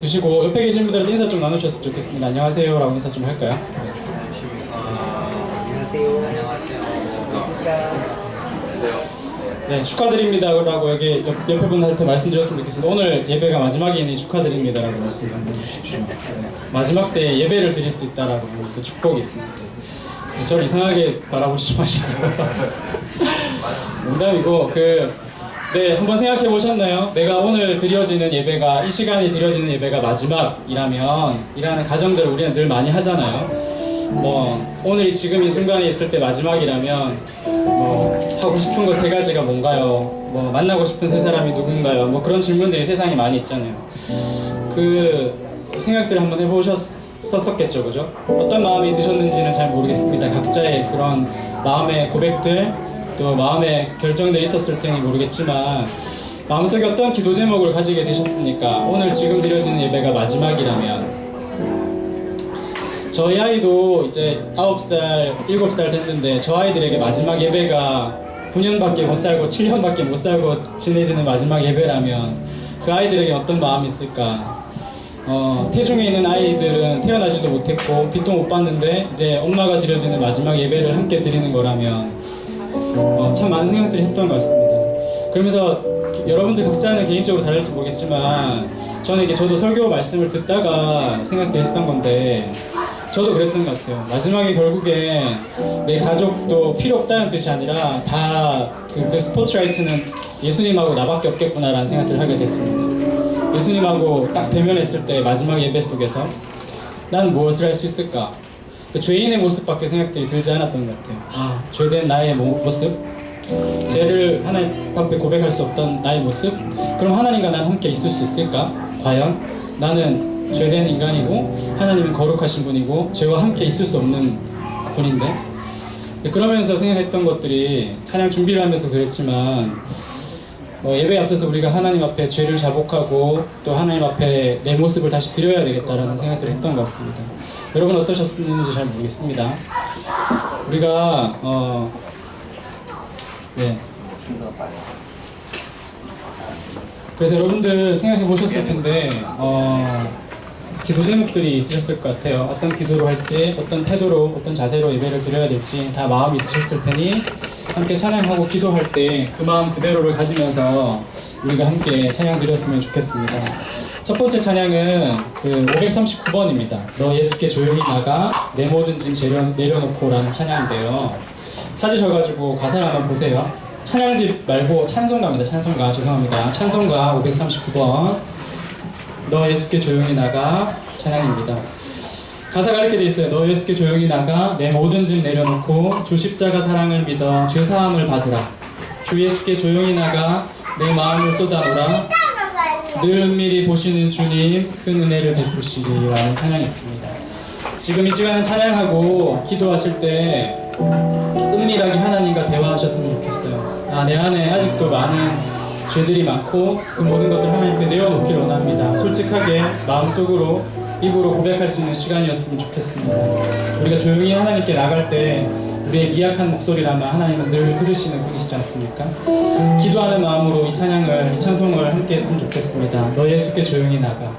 드시고 옆에 계신 분들한테 인사 좀 나누셨으면 좋겠습니다. 안녕하세요 라고 인사 좀 할까요? 안녕하세요. 안녕하세요. 네, 축하드립니다 라고 여기 옆에 분한테 말씀드렸으면 좋겠습니다. 오늘 예배가 마지막이니 축하드립니다 라고 말씀 주십시오. 마지막 때 예배를 드릴 수 있다라고 그 축복이 있습니다. 저를 이상하게 바라보지 마시고 농담이고 네, 한번 생각해 보셨나요? 내가 오늘 드려지는 예배가, 이 시간에 드려지는 예배가 마지막이라면, 이라는 가정들을 우리는 늘 많이 하잖아요. 오늘 지금 이 순간에 있을 때 마지막이라면, 하고 싶은 거 세 가지가 뭔가요? 만나고 싶은 세 사람이 누군가요? 그런 질문들이 세상에 많이 있잖아요. 그 생각들을 한번 해보셨었겠죠, 그죠? 어떤 마음이 드셨는지는 잘 모르겠습니다. 각자의 그런 마음의 고백들, 또 마음의 결정들이 있었을 테니 모르겠지만 마음속에 어떤 기도 제목을 가지게 되셨으니까 오늘 지금 드려지는 예배가 마지막이라면 저희 아이도 이제 9살, 7살 됐는데 저 아이들에게 마지막 예배가 9년밖에 못 살고 7년밖에 못 살고 지내지는 마지막 예배라면 그 아이들에게 어떤 마음이 있을까? 태중에 있는 아이들은 태어나지도 못했고 빛도 못 봤는데 이제 엄마가 드려지는 마지막 예배를 함께 드리는 거라면 참 많은 생각들을 했던 것 같습니다. 그러면서 여러분들 각자는 개인적으로 다를지 모르겠지만 저도 설교 말씀을 듣다가 생각들을 했던 건데 저도 그랬던 것 같아요. 마지막에 결국에 내 가족도 필요 없다는 뜻이 아니라 다 그 스포트라이트는 예수님하고 나밖에 없겠구나라는 생각들을 하게 됐습니다. 예수님하고 딱 대면했을 때 마지막 예배 속에서 나는 무엇을 할 수 있을까? 죄인의 모습밖에 생각들이 들지 않았던 것 같아요. 죄된 나의 모습, 죄를 하나님 앞에 고백할 수 없던 나의 모습, 그럼 하나님과 난 함께 있을 수 있을까? 과연 나는 죄된 인간이고 하나님은 거룩하신 분이고 죄와 함께 있을 수 없는 분인데, 그러면서 생각했던 것들이 찬양 준비를 하면서 그랬지만 예배에 앞서서 우리가 하나님 앞에 죄를 자복하고 또 하나님 앞에 내 모습을 다시 드려야 되겠다라는 생각들을 했던 것 같습니다. 여러분 어떠셨는지 잘 모르겠습니다. 우리가 그래서 여러분들 생각해 보셨을 텐데 기도 제목들이 있으셨을 것 같아요. 어떤 기도로 할지, 어떤 태도로, 어떤 자세로 예배를 드려야 될지 다 마음이 있으셨을 테니 함께 찬양하고 기도할 때 그 마음 그대로를 가지면서 우리가 함께 찬양 드렸으면 좋겠습니다. 첫 번째 찬양은 539번입니다. 너 예수께 조용히 나가 내 모든 짐 내려놓고 라는 찬양인데요. 찾으셔가지고 가사를 한번 보세요. 찬양집 말고 찬송가입니다. 찬송가, 죄송합니다. 찬송가 539번 너 예수께 조용히 나가 찬양입니다. 가사가 이렇게 돼 있어요. 너 예수께 조용히 나가 내 모든 짐 내려놓고 주 십자가 사랑을 믿어 죄 사함을 받으라. 주 예수께 조용히 나가 내 마음을 쏟아놓으라. 늘 은밀히 보시는 주님 큰 은혜를 베푸시리라는 찬양이었습니다. 지금 이 시간은 찬양하고 기도하실 때 은밀하게 하나님과 대화하셨으면 좋겠어요. 내 안에 아직도 많은 죄들이 많고 그 모든 것들을 하나님께 내어놓기를 원합니다. 솔직하게 마음속으로 입으로 고백할 수 있는 시간이었으면 좋겠습니다. 우리가 조용히 하나님께 나갈 때 우리의 미약한 목소리라면 하나님은 늘 들으시는 분이시지 않습니까? 기도하는 마음으로 이 찬송을 함께 했으면 좋겠습니다. 너 예수께 조용히 나가.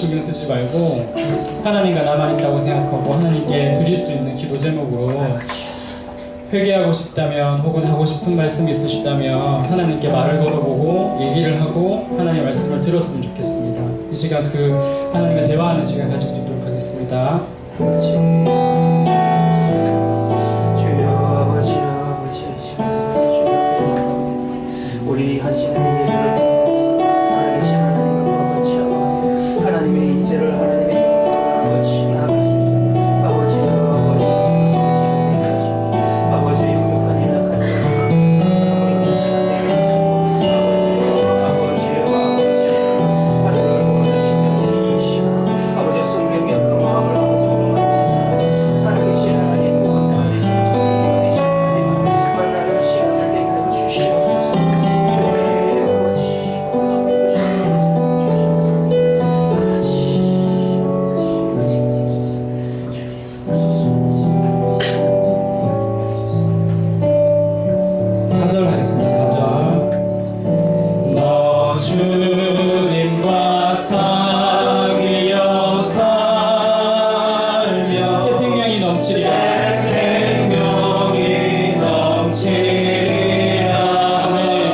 신경 쓰지 말고 하나님과 나만 있다고 생각하고 하나님께 드릴 수 있는 기도 제목으로 회개하고 싶다면 혹은 하고 싶은 말씀이 있으시다면 하나님께 말을 걸어보고 얘기를 하고 하나님의 말씀을 들었으면 좋겠습니다. 이 시간 그 하나님과 대화하는 시간 가질 수 있도록 하겠습니다. 우리 한심한 예를 살아계신 하나님을 바라보지 하나님의 인재를 하나님의 아버지 아버지 아버지 용력한 일락한 하나님을 보내시면 이 시간 아버지 성경의 그 마음을 아버지 살아계신 하나님 구원자 되신 성령 되신 하나님 만나는 시간을 되게 해서 주시옵소서. 주님과 사귀어 살며 새 생명이 넘치리라.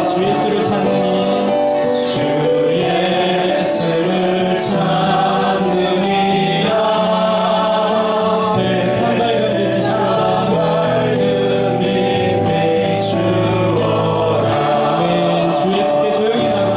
주 예수를 찾느니 참 밝은 빛 비추어라. 주 예수께 조용히 나가.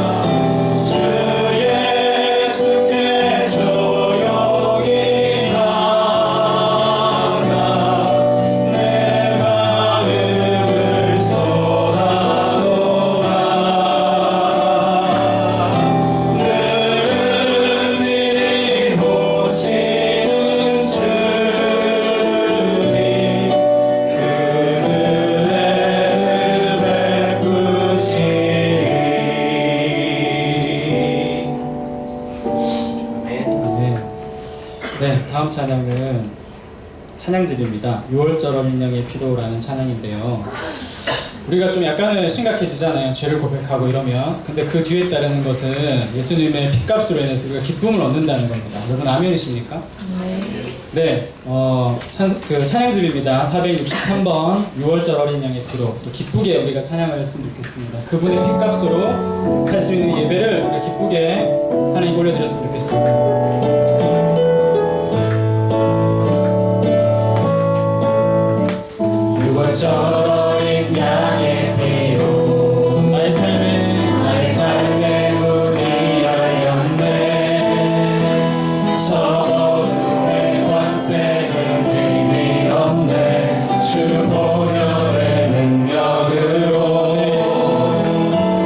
네, 다음 찬양은 찬양집입니다. 6월절 어린 양의 피로라는 찬양인데요. 우리가 좀 약간은 심각해지잖아요. 죄를 고백하고 이러면. 근데 그 뒤에 따르는 것은 예수님의 핏값으로 인해서 우리가 기쁨을 얻는다는 겁니다. 여러분 아멘이십니까? 네, 찬양집입니다. 463번 6월절 어린 양의 피로. 또 기쁘게 우리가 찬양을 했으면 좋겠습니다. 그분의 핏값으로 살 수 있는 예배를 우리가 기쁘게 하나님 올려드렸으면 좋겠습니다. 어린 양의 피로 나의 삶의 문이 열렸네. 저 어둠의 관세는 힘이 없네. 주 보혈의 능력으로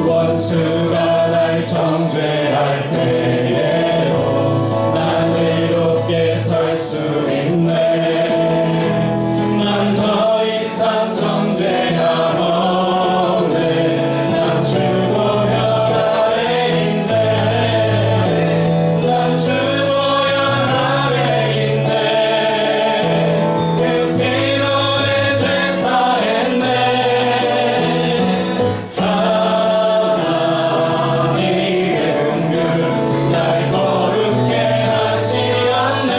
원수가 날 정죄할 때에도 난 의롭게 설 수 있네. 날 거룩게 하시었네.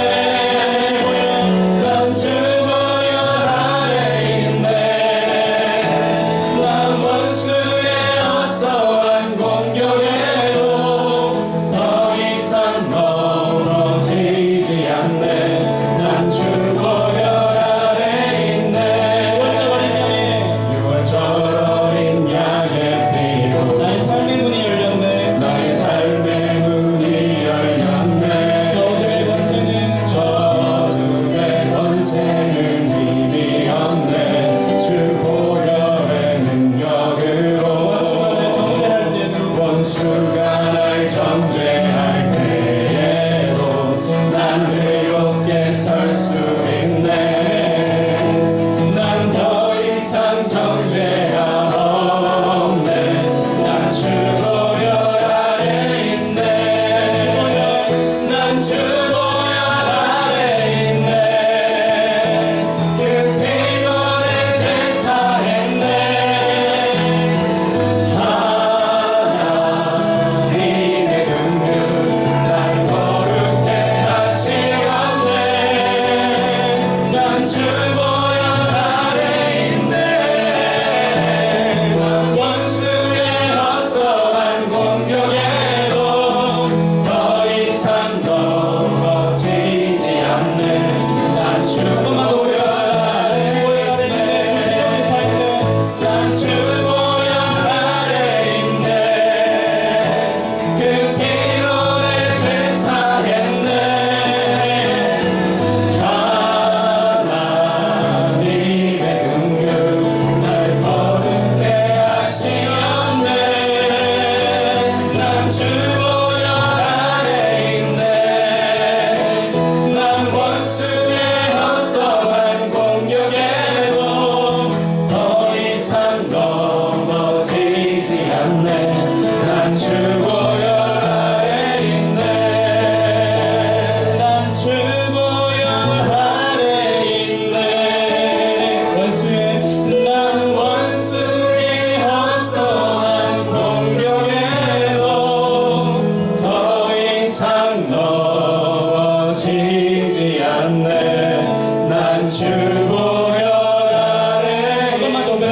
지지 않네. 난 주 보혈 아래 있네.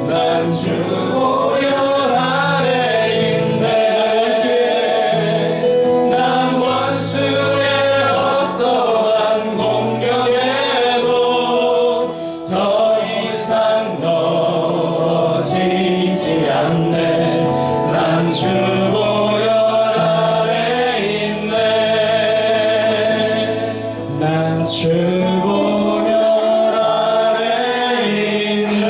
난 주 보혈 아래 있네. 난 원수의 어떠한 공격에도 더 이상 넘어지지 않네. 난 주 보혈 아래 있네. 난 주 보혈 아래 있네.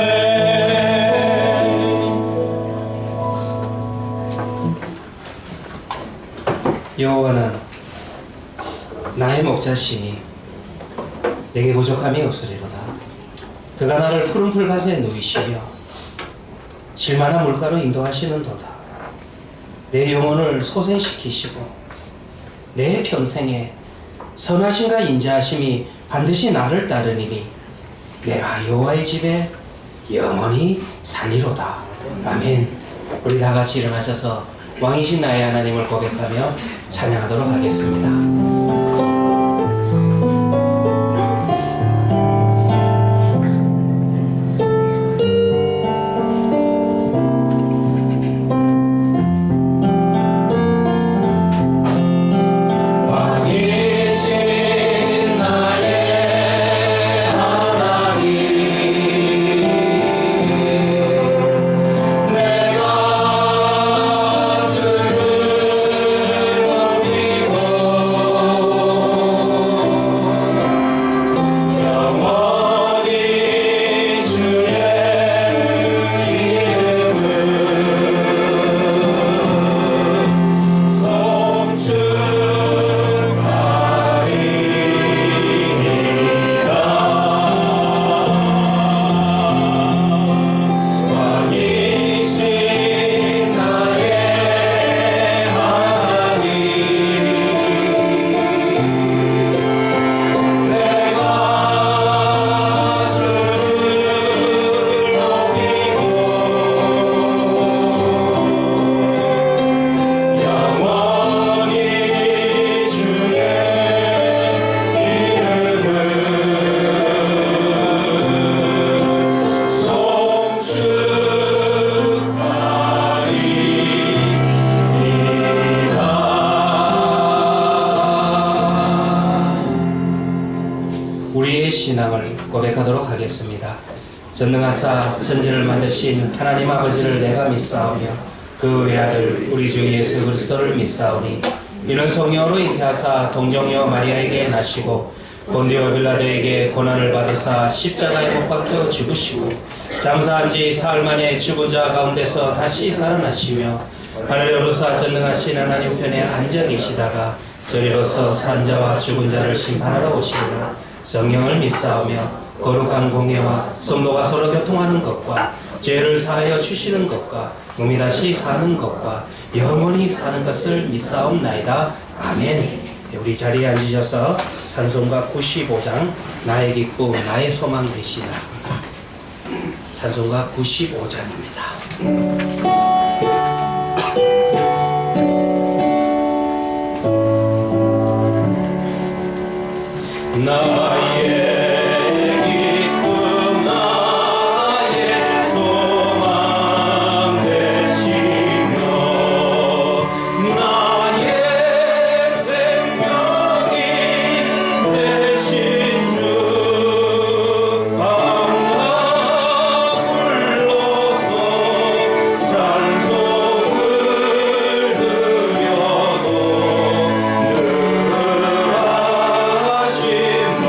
여호와는 나의 목자시니 내게 부족함이 없으리로다. 그가 나를 푸른 풀밭에 누이시며 실만한 물가로 인도하시는도다. 내 영혼을 소생시키시고 내 평생에 선하심과 인자하심이 반드시 나를 따르니니 내가 여호와의 집에 영원히 살리로다. 아멘. 우리 다 같이 일어나셔서 왕이신 나의 하나님을 고백하며 찬양하도록 하겠습니다. 왕이신 나의 하나님, 내가 주를 높이고 영원히 주의 이름을 왕이신 나의 하나님, 내가 주를 높이고 영원히 주의 이름을 우리의 신앙을 고백하도록 하겠습니다. 전능하사 천지를 만드신 하나님 아버지를 내가 믿사오며 그 외아들 우리 주 예수 그리스도를 믿사오니 이는 성령으로 잉태하사 동정녀 마리아에게 나시고 본디오 빌라도에게 고난을 받으사 십자가에 못 박혀 죽으시고 장사한 지 사흘 만에 죽은 자 가운데서 다시 살아나시며 하늘에 오르사 전능하신 하나님 편에 앉아 계시다가 저리로서 산 자와 죽은 자를 심판하러 오시리라. 성령을 믿사오며 거룩한 공예와 성도가 서로 교통하는 것과 죄를 사하여 주시는 것과 몸이 다시 사는 것과 영원히 사는 것을 믿사옵나이다. 아멘. 우리 자리에 앉으셔서 찬송가 95장 나의 기쁨 나의 소망 되시라. 찬송가 95장입니다. 나의 기쁨 나의 소망 되시며 나의 생명이 되신 주 방과 불러서 찬송을 드려도 늘 하신 말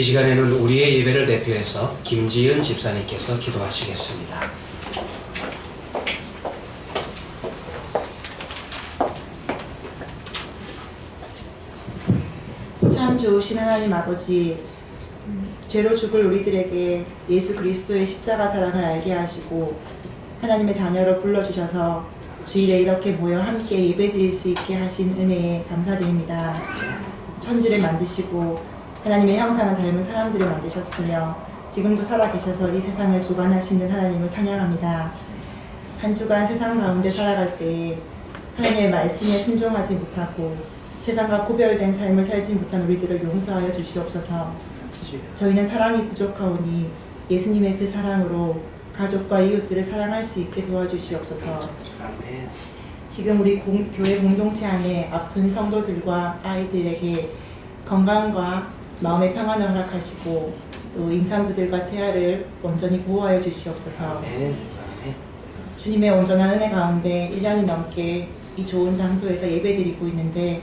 시간에는 우리의 예배를 대표해서 김지은 집사님께서 기도하시겠습니다. 참 좋으신 하나님 아버지, 죄로 죽을 우리들에게 예수 그리스도의 십자가 사랑을 알게 하시고 하나님의 자녀로 불러주셔서 주일에 이렇게 모여 함께 예배드릴 수 있게 하신 은혜에 감사드립니다. 천지를 만드시고 하나님의 형상을 닮은 사람들을 만드셨으며 지금도 살아계셔서 이 세상을 주관하시는 하나님을 찬양합니다. 한 주간 세상 가운데 살아갈 때 하나님의 말씀에 순종하지 못하고 세상과 구별된 삶을 살지 못한 우리들을 용서하여 주시옵소서. 저희는 사랑이 부족하오니 예수님의 그 사랑으로 가족과 이웃들을 사랑할 수 있게 도와주시옵소서. 지금 우리 교회 공동체 안에 아픈 성도들과 아이들에게 건강과 마음의 평안을 허락하시고 또 임산부들과 태아를 온전히 보호하여 주시옵소서. 주님의 온전한 은혜 가운데 1년이 넘게 이 좋은 장소에서 예배드리고 있는데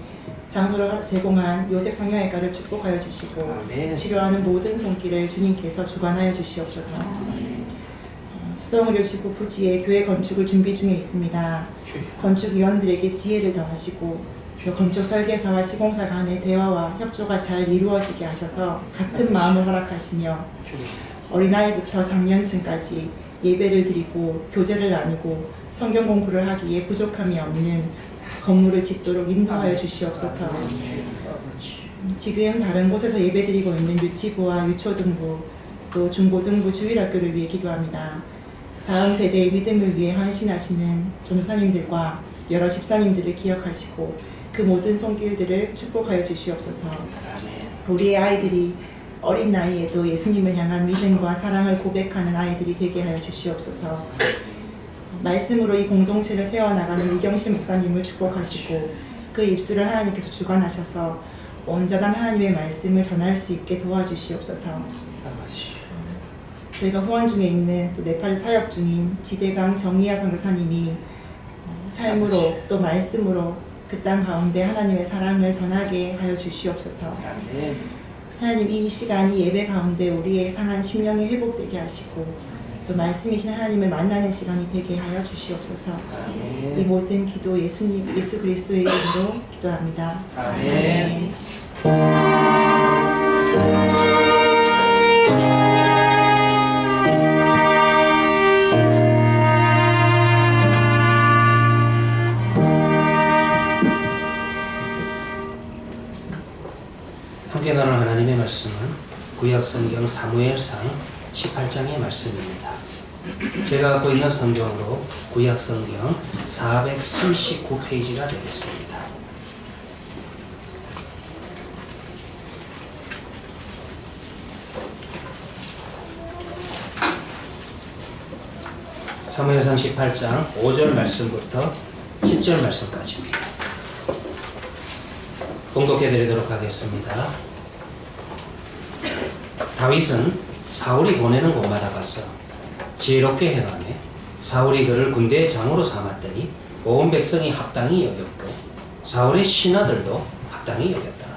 장소를 제공한 요셉 성형외과를 축복하여 주시고 치료하는 모든 손길을 주님께서 주관하여 주시옵소서. 수성을 여시고 부지에 교회 건축을 준비 중에 있습니다. 건축위원들에게 지혜를 더하시고 또 건축 설계사와 시공사 간의 대화와 협조가 잘 이루어지게 하셔서 같은 마음을 허락하시며 어린아이부터 장년층까지 예배를 드리고 교제를 나누고 성경 공부를 하기에 부족함이 없는 건물을 짓도록 인도하여 주시옵소서. 지금 다른 곳에서 예배드리고 있는 유치부와 유초등부 또 중고등부 주일학교를 위해 기도합니다. 다음 세대의 믿음을 위해 헌신하시는 종사님들과 여러 집사님들을 기억하시고 그 모든 손길들을 축복하여 주시옵소서. 우리의 아이들이 어린 나이에도 예수님을 향한 믿음과 사랑을 고백하는 아이들이 되게 하여 주시옵소서. 말씀으로 이 공동체를 세워나가는 이경실 목사님을 축복하시고 그 입술을 하나님께서 주관하셔서 온전한 하나님의 말씀을 전할 수 있게 도와주시옵소서. 저희가 후원 중에 있는 또 네팔 사역 중인 지대강 정의아 선교사님이 삶으로 또 말씀으로 그 땅 가운데 하나님의 사랑을 전하게 하여 주시옵소서. 하나님, 이 시간이 예배 가운데 우리의 상한 심령이 회복되게 하시고 또 말씀이신 하나님을 만나는 시간이 되게 하여 주시옵소서. 이 모든 기도 예수 그리스도의 이름으로 기도합니다. 아멘. 함께 나눌 하나님의 말씀은 구약성경 사무엘상 18장의 말씀입니다. 제가 갖고 있는 성경으로 구약성경 439페이지가 되겠습니다. 사무엘상 18장 5절 말씀부터 10절 말씀까지입니다. 봉독해 드리도록 하겠습니다. 다윗은 사울이 보내는 곳마다 가서 지혜롭게 행하며 사울이 그를 군대의 장으로 삼았더니 온 백성이 합당히 여겼고 사울의 신하들도 합당히 여겼더라.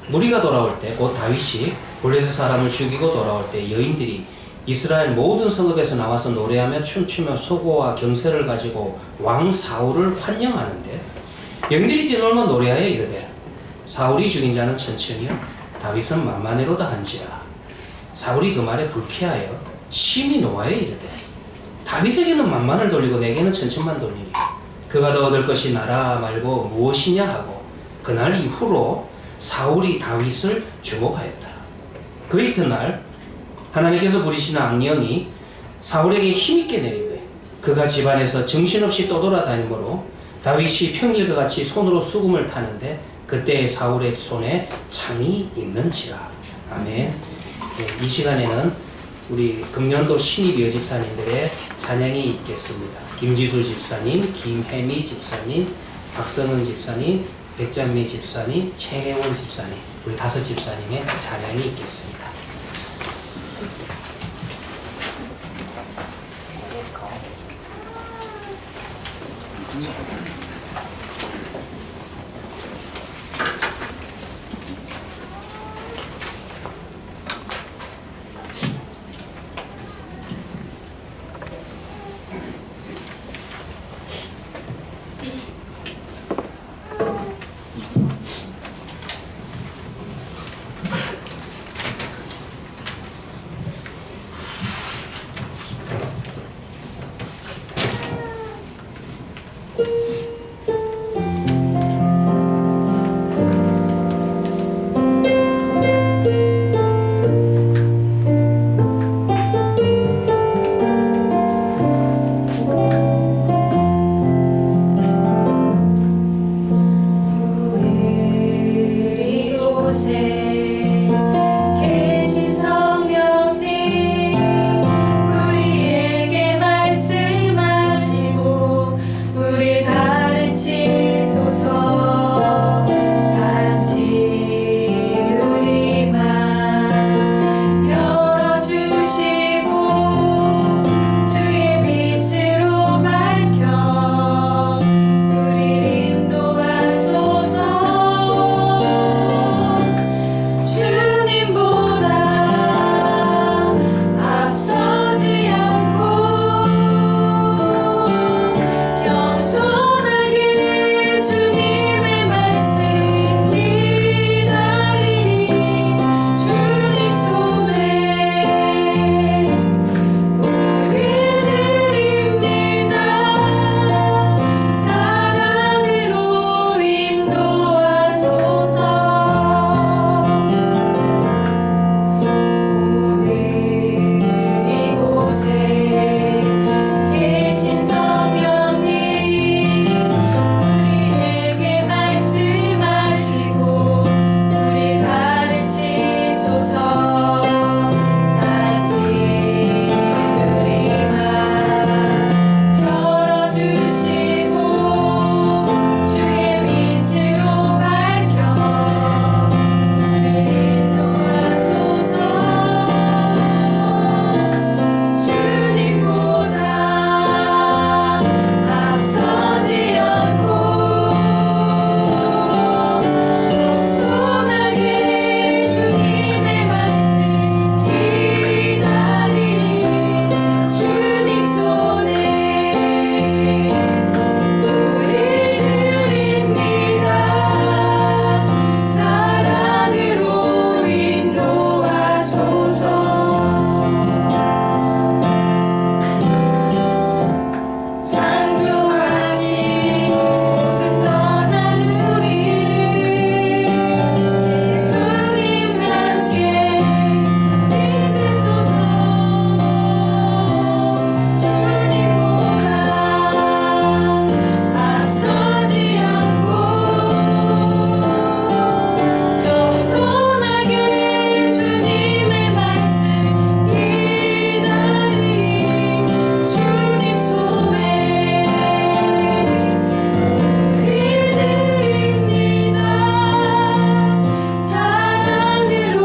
무리가 돌아올 때 곧 다윗이 블레셋 사람을 죽이고 돌아올 때 여인들이 이스라엘 모든 성읍에서 나와서 노래하며 춤추며 소고와 경세를 가지고 왕 사울을 환영하는데 영들이 뛰놀며 노래하여 이르되 사울이 죽인 자는 천천히요 다윗은 만만해로다 한지라. 사울이 그 말에 불쾌하여 심히 노하여 이르되 다윗에게는 만만을 돌리고 내게는 천천만 돌리니 그가 더 얻을 것이 나라 말고 무엇이냐 하고 그날 이후로 사울이 다윗을 주목하였다. 그 이튿날 하나님께서 부리시는 악령이 사울에게 힘있게 내리매 그가 집안에서 정신없이 떠돌아다니므로 다윗이 평일과 같이 손으로 수금을 타는데 그때 사울의 손에 창이 있는지라. 아멘. 이 시간에는 우리 금년도 신입 여집사님들의 찬양이 있겠습니다. 김지수 집사님, 김혜미 집사님, 박성은 집사님, 백장미 집사님, 최혜원 집사님, 우리 5 집사님의 찬양이 있겠습니다. 이곳에 계신 성령님 우리에게 말씀하시고 우리 가르치소서. 같이 우리만 열어주시고 주의 빛으로 밝혀 우리를 인도하소서. 주님보다 앞서지 않고 겸손하게 주님의 말씀 기다리니 주님 손에 우리 드립니다. 사랑으로 인도하소서. 오늘 이곳에 계신 성령님 우리에게 말씀하시고 우리 가르치소서. 같이 우리만 열어주시고 주의 빛으로 밝혀 우리를 인도하소서. 주님보다 앞서지 않고 겸손하게 주님의 말씀 기다리니 주님 손에 우리 드립니다. 사랑으로 인도하소서. 창조하신 모습 떠난 우리를 예수님 함께 믿으소서. 주님보다 앞서지 않고 겸손하게 주님의 말씀 기다리니 주님 손에 우리 드립니다. 사랑으로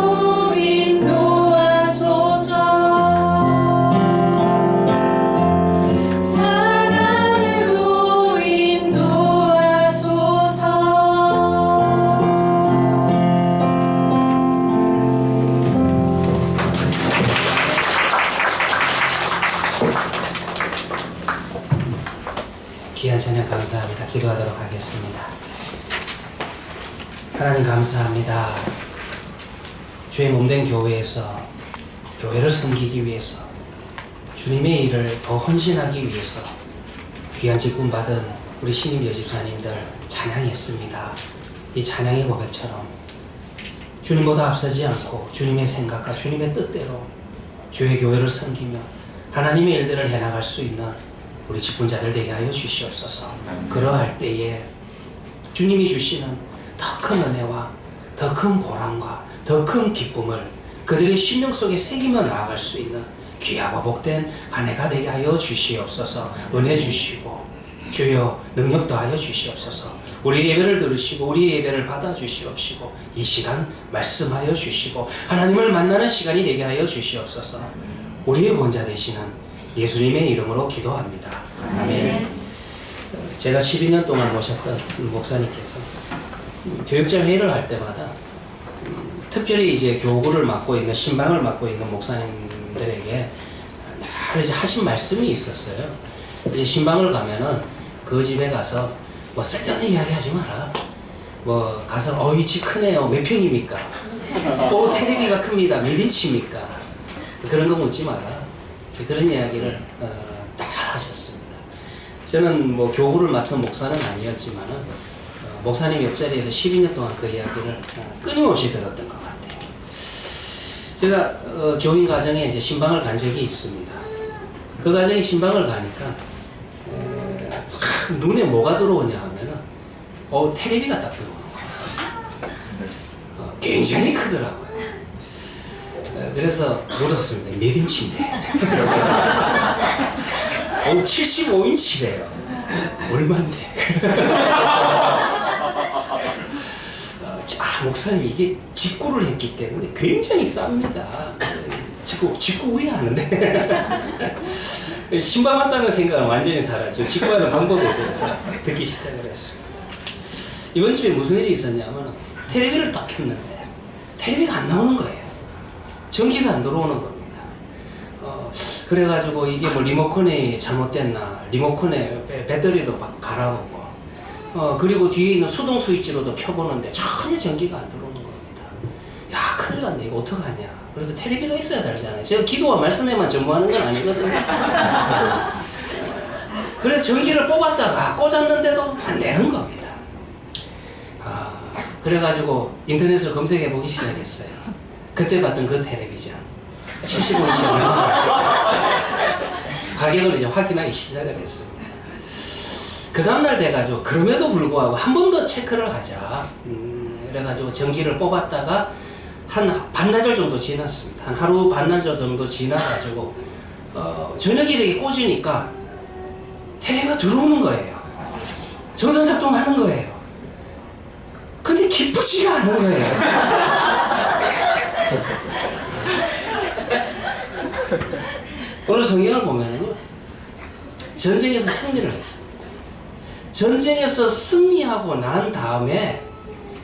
인도하소서. 사랑으로 인도하소서. 귀한 찬양 감사합니다. 기도하도록 하겠습니다. 하나님 감사합니다. 주의 몸된 교회에서 교회를 섬기기 위해서 주님의 일을 더 헌신하기 위해서 귀한 직분 받은 우리 신임 여집사님들 찬양했습니다. 이 찬양의 고백처럼 주님보다 앞서지 않고 주님의 생각과 주님의 뜻대로 주의 교회를 섬기며 하나님의 일들을 해나갈 수 있는 우리 직분자들 되게 하여 주시옵소서. 그러할 때에 주님이 주시는 더 큰 은혜와 더 큰 보람과 더 큰 기쁨을 그들의 심령 속에 새기며 나아갈 수 있는 귀하고 복된 한 해가 되게 하여 주시옵소서. 은혜 주시고 주여 능력 더하여 주시옵소서. 우리 예배를 들으시고 우리 예배를 받아 주시옵시고 이 시간 말씀하여 주시고 하나님을 만나는 시간이 되게 하여 주시옵소서. 우리의 본자 되시는 예수님의 이름으로 기도합니다. 아멘. 제가 12년 동안 모셨던 목사님께서 교육자 회의를 할 때마다 특별히 이제 교구를 맡고 있는 신방을 맡고 있는 목사님들에게 늘 이제 하신 말씀이 있었어요. 이제 신방을 가면은 그 집에 가서 뭐 쓸데없는 이야기 하지 마라. 뭐 가서 어이 집 크네요. 몇 평입니까? 텔레비가 큽니다. 몇 인치입니까? 그런 거 묻지 마라. 그런 이야기를 다 하셨습니다. 저는 뭐 교구를 맡은 목사는 아니었지만은 목사님 옆자리에서 12년 동안 그 이야기를 끊임없이 들었던 것 같아요. 제가 교인 가정에 이제 신방을 간 적이 있습니다. 그 가정에 신방을 가니까 눈에 뭐가 들어오냐 하면은 텔레비가 딱 들어오는 거예요. 굉장히 크더라고요. 그래서 물었습니다. 몇 인치인데? 75인치래요. 얼만데? 목사님 이게 직구를 했기 때문에 굉장히 쌉니다. 직구 후회 하는데 신방한다는 생각은 완전히 사라지고 직구하는 방법에 대해서 듣기 시작을 했습니다. 이번 주에 무슨 일이 있었냐면 텔레비를 딱 켰는데 텔레비가 안 나오는 거예요. 전기가 안 들어오는 겁니다. 그래가지고 이게 뭐 리모컨이 잘못됐나, 리모컨에 배터리도 갈아보고 그리고 뒤에 있는 수동 스위치로도 켜보는데 전혀 전기가 안 들어오는 겁니다. 야, 큰일 났네. 이거 어떡하냐. 그래도 텔레비가 있어야 되잖아요. 제가 기도와 말씀에만 전무하는 건 아니거든요. 그래서 전기를 뽑았다가 꽂았는데도 안 되는 겁니다. 그래가지고 인터넷을 검색해보기 시작했어요. 그때 봤던 그 텔레비전 75인치면 가격을 이제 확인하기 시작을 했습니다. 그 다음날 돼가지고 그럼에도 불구하고 한 번 더 체크를 하자. 그래가지고 전기를 뽑았다가 한 반나절 정도 지났습니다. 한 하루 반나절 정도 지나가지고 저녁에 이렇게 꽂으니까 텔레비가 들어오는 거예요. 정상 작동하는 거예요. 근데 기쁘지가 않은 거예요. 오늘 성경을 보면은요, 전쟁에서 승리를 했습니다. 전쟁에서 승리하고 난 다음에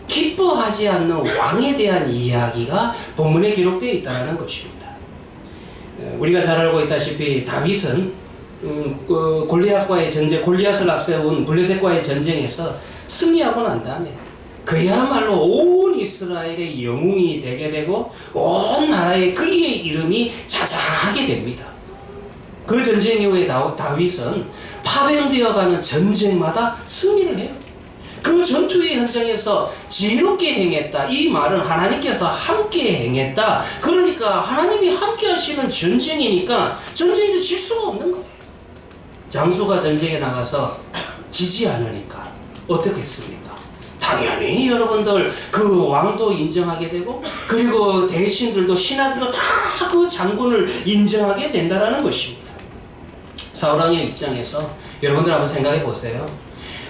기뻐하지 않는 왕에 대한 이야기가 본문에 기록되어 있다는 것입니다. 우리가 잘 알고 있다시피 다윗은 골리앗과의 전쟁, 골리앗을 앞세운 블레셋과의 전쟁에서 승리하고 난 다음에 그야말로 온 이스라엘의 영웅이 되게 되고 온 나라에 그의 이름이 자자하게 됩니다. 그 전쟁 이후에 다윗은 파병되어가는 전쟁마다 승리를 해요. 그 전투의 현장에서 지혜롭게 행했다. 이 말은 하나님께서 함께 행했다. 그러니까 하나님이 함께 하시는 전쟁이니까 전쟁에서 질 수가 없는 거예요. 장수가 전쟁에 나가서 지지 않으니까 어떻겠습니까? 당연히 여러분들 그 왕도 인정하게 되고 그리고 대신들도 신하들도 다 그 장군을 인정하게 된다는 것입니다. 사울왕의 입장에서 여러분들 한번 생각해 보세요.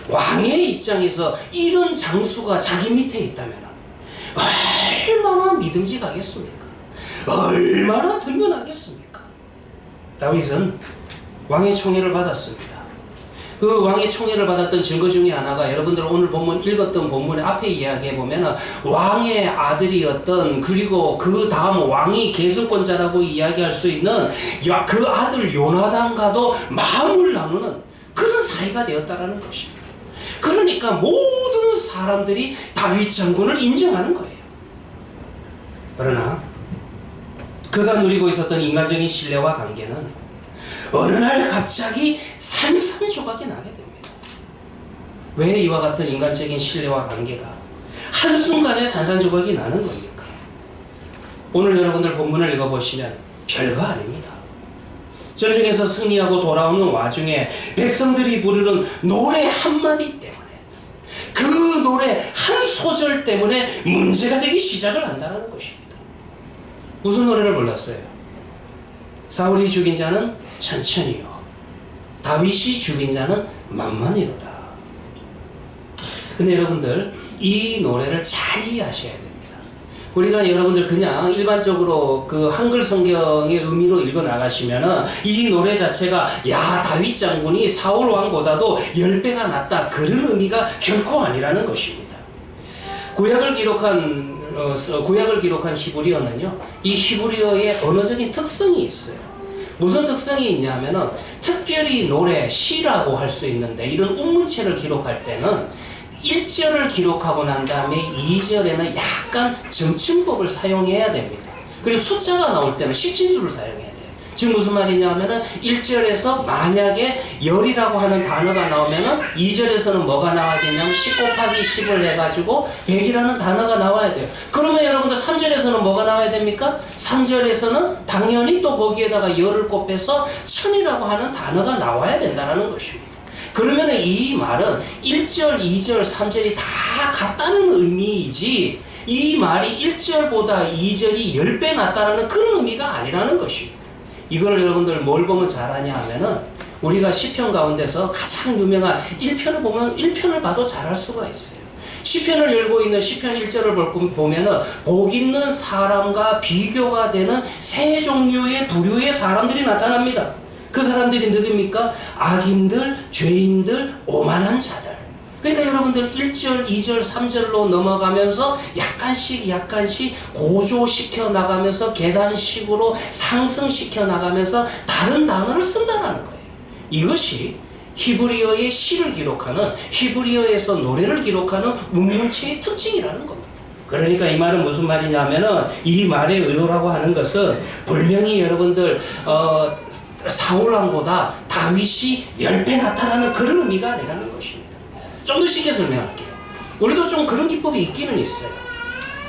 왕의 입장에서 이런 장수가 자기 밑에 있다면 얼마나 믿음직하겠습니까? 얼마나 든든하겠습니까? 다윗은 왕의 총애를 받았습니다. 그 왕의 총애를 받았던 증거 중에 하나가 여러분들 오늘 본문 읽었던 본문의 앞에 이야기해 보면 왕의 아들이었던 그리고 그 다음 왕이 계승권자라고 이야기할 수 있는 그 아들 요나단과도 마음을 나누는 그런 사이가 되었다라는 것입니다. 그러니까 모든 사람들이 다윗 장군을 인정하는 거예요. 그러나 그가 누리고 있었던 인간적인 신뢰와 관계는 어느 날 갑자기 산산조각이 나게 됩니다. 왜 이와 같은 인간적인 신뢰와 관계가 한순간에 산산조각이 나는 겁니까? 오늘 여러분들 본문을 읽어보시면 별거 아닙니다. 전쟁에서 승리하고 돌아오는 와중에 백성들이 부르는 노래 한마디 때문에 그 노래 한 소절 때문에 문제가 되기 시작을 한다는 것입니다. 무슨 노래를 불렀어요? 사울이 죽인 자는 천천히요 다윗이 죽인 자는 만만히로다. 근데 여러분들 이 노래를 잘 이해하셔야 됩니다. 우리가 여러분들 그냥 일반적으로 그 한글 성경의 의미로 읽어 나가시면은 이 노래 자체가 야 다윗 장군이 사울 왕보다도 10배가 낫다 그런 의미가 결코 아니라는 것입니다. 구약을 기록한 히브리어는요, 이 히브리어의 언어적인 특성이 있어요. 무슨 특성이 있냐면은 특별히 노래, 시라고 할 수 있는데 이런 운문체를 기록할 때는 1절을 기록하고 난 다음에 2절에는 약간 점층법을 사용해야 됩니다. 그리고 숫자가 나올 때는 십진수를 사용해야 돼요. 지금 무슨 말이냐면은 1절에서 만약에 열이라고 하는 단어가 나오면은 2절에서는 뭐가 나와야되냐면 10 곱하기 10을 해가지고 100이라는 단어가 나와야 돼요. 그러면 여러분들 3절에서는 뭐가 나와야 됩니까? 3절에서는 당연히 또 거기에다가 열을 곱해서 1000이라고 하는 단어가 나와야 된다는 것입니다. 그러면 이 말은 1절, 2절, 3절이 다 같다는 의미이지 이 말이 1절보다 2절이 10배 낫다는 그런 의미가 아니라는 것입니다. 이걸 여러분들 뭘 보면 잘 아냐 하면은 우리가 시편 가운데서 가장 유명한 1편을 보면 1편을 봐도 잘 알 수가 있어요. 시편을 열고 있는 시편 1절을 보면은 복 있는 사람과 비교가 되는 세 종류의 부류의 사람들이 나타납니다. 그 사람들이 누굽니까? 악인들, 죄인들, 오만한 자들. 그러니까 여러분들 1절, 2절, 3절로 넘어가면서 약간씩 고조시켜 나가면서 계단식으로 상승시켜 나가면서 다른 단어를 쓴다는 거예요. 이것이 히브리어의 시를 기록하는, 히브리어에서 노래를 기록하는 문문체의 특징이라는 겁니다. 그러니까 이 말은 무슨 말이냐면은 이 말의 의도라고 하는 것은 분명히 여러분들 사울왕보다 다윗이 10배 낫다라는 그런 의미가 아니라는 것입니다. 좀 더 쉽게 설명할게요. 우리도 좀 그런 기법이 있기는 있어요.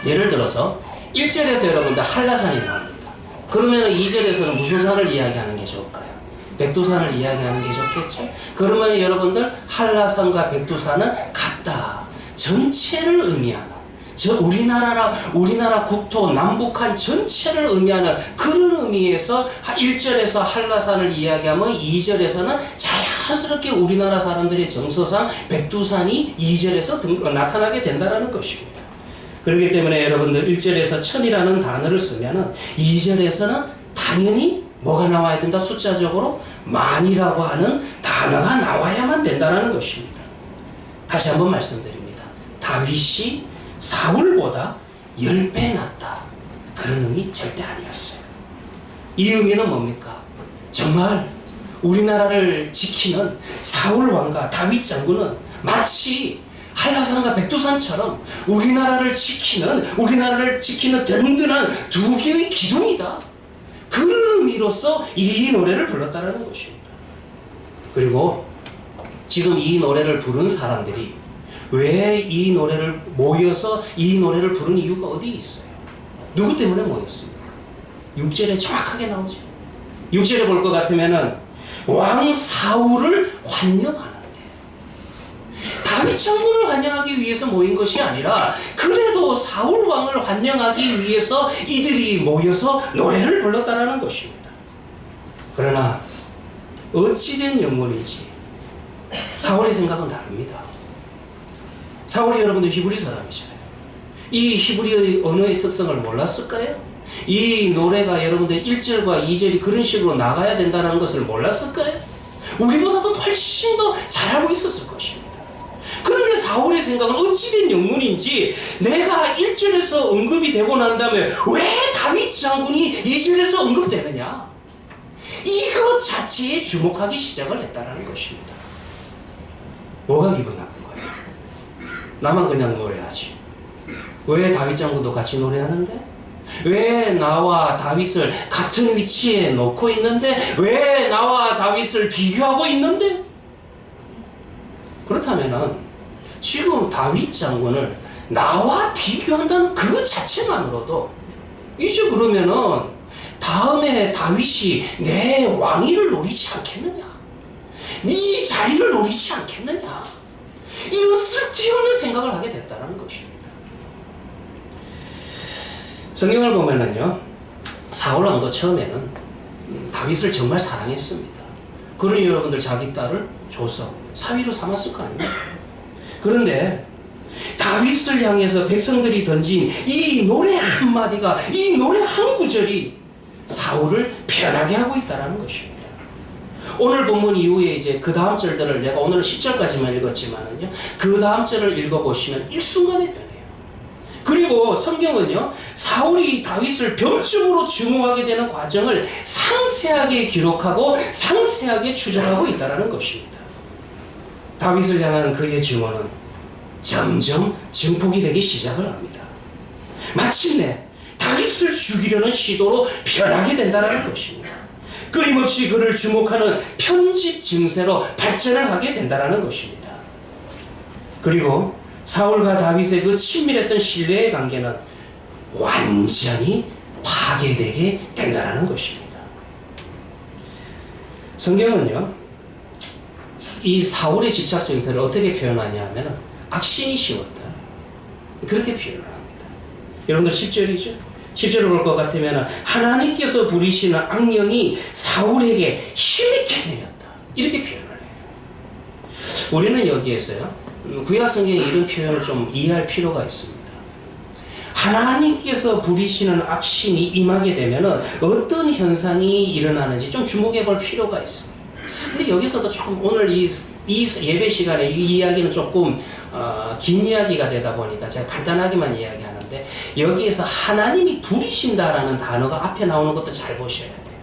예를 들어서 1절에서 여러분들 한라산이 나옵니다. 그러면 2절에서는 무슨 산을 이야기하는 게 좋을까요? 백두산을 이야기하는 게 좋겠죠? 그러면 여러분들 한라산과 백두산은 같다. 전체를 의미하는, 우리나라 국토 남북한 전체를 의미하는 그런 의미에서 1절에서 한라산을 이야기하면 2절에서는 자연스럽게 우리나라 사람들의 정서상 백두산이 2절에서 나타나게 된다는 것입니다. 그렇기 때문에 여러분들 1절에서 1000이라는 단어를 쓰면은 2절에서는 당연히 뭐가 나와야 된다? 숫자적으로 만이라고 하는 단어가 나와야만 된다는 것입니다. 다시 한번 말씀드립니다. 다윗이 사울보다 10배 낫다. 그런 의미 절대 아니었어요. 이 의미는 뭡니까? 정말 우리나라를 지키는 사울 왕과 다윗 장군은 마치 한라산과 백두산처럼 우리나라를 지키는 든든한 두 개의 기둥이다. 그런 의미로서 이 노래를 불렀다는 것입니다. 그리고 지금 이 노래를 부른 사람들이 왜 이 노래를 모여서 이 노래를 부른 이유가 어디 있어요? 누구 때문에 모였습니까? 6절에 정확하게 나오죠. 6절에 볼 것 같으면은 왕 사울을 환영하는데 다윗 장군을 환영하기 위해서 모인 것이 아니라 그래도 사울 왕을 환영하기 위해서 이들이 모여서 노래를 불렀다라는 것입니다. 그러나 어찌된 영문인지 사울의 생각은 다릅니다. 사울이 여러분들 히브리 사람이잖아요. 이 히브리의 언어의 특성을 몰랐을까요? 이 노래가 여러분들 1절과 2절이 그런 식으로 나가야 된다는 것을 몰랐을까요? 우리보다도 훨씬 더 잘 알고 있었을 것입니다. 그런데 사울의 생각은 어찌된 영문인지 내가 1절에서 언급이 되고 난 다음에 왜 다윗 장군이 2절에서 언급되느냐? 이것 자체에 주목하기 시작을 했다는 것입니다. 뭐가 기분 나쁜 거예요? 나만 그냥 노래하지. 왜 다윗 장군도 같이 노래하는데? 왜 나와 다윗을 같은 위치에 놓고 있는데? 왜 나와 다윗을 비교하고 있는데? 그렇다면은 지금 다윗 장군을 나와 비교한다는 그 자체만으로도 이제 그러면은 다음에 다윗이 내 왕위를 노리지 않겠느냐? 네 자리를 노리지 않겠느냐? 이런 쓸데없는 생각을 하게 됐다는 것입니다. 성경을 보면은요, 사울 왕도 처음에는 다윗을 정말 사랑했습니다. 그러니 여러분들 자기 딸을 줘서 사위로 삼았을 거 아닙니까? 그런데 다윗을 향해서 백성들이 던진 이 노래 한마디가, 이 노래 한 구절이 사울을 변하게 하고 있다는 것입니다. 오늘 본문 이후에 이제 그 다음 절들을 내가 오늘은 10절까지만 읽었지만은요, 그 다음 절을 읽어보시면 일순간에 변해요. 그리고 성경은요, 사울이 다윗을 병적으로 증오하게 되는 과정을 상세하게 기록하고 상세하게 추정하고 있다는 것입니다. 다윗을 향한 그의 증오는 점점 증폭이 되기 시작을 합니다. 마침내 다윗을 죽이려는 시도로 변하게 된다는 것입니다. 끊임없이 그를 주목하는 편집 증세로 발전을 하게 된다는 것입니다. 그리고 사울과 다윗의 그 친밀했던 신뢰의 관계는 완전히 파괴되게 된다는 것입니다. 성경은요, 이 사울의 집착 증세를 어떻게 표현하냐 하면 악신이 씌웠다, 그렇게 표현을 합니다. 여러분들 10절이죠? 10절을 볼 것 같으면 하나님께서 부리시는 악령이 사울에게 힘있게 내렸다, 이렇게 표현을 해요. 우리는 여기에서요, 구약 성경에 이런 표현을 좀 이해할 필요가 있습니다. 하나님께서 부리시는 악신이 임하게 되면 어떤 현상이 일어나는지 좀 주목해 볼 필요가 있습니다. 근데 여기서도 조금 오늘 이 예배 시간에 이 이야기는 조금 긴 이야기가 되다 보니까 제가 간단하게만 이야기하는데, 여기에서 하나님이 부리신다라는 단어가 앞에 나오는 것도 잘 보셔야 돼요.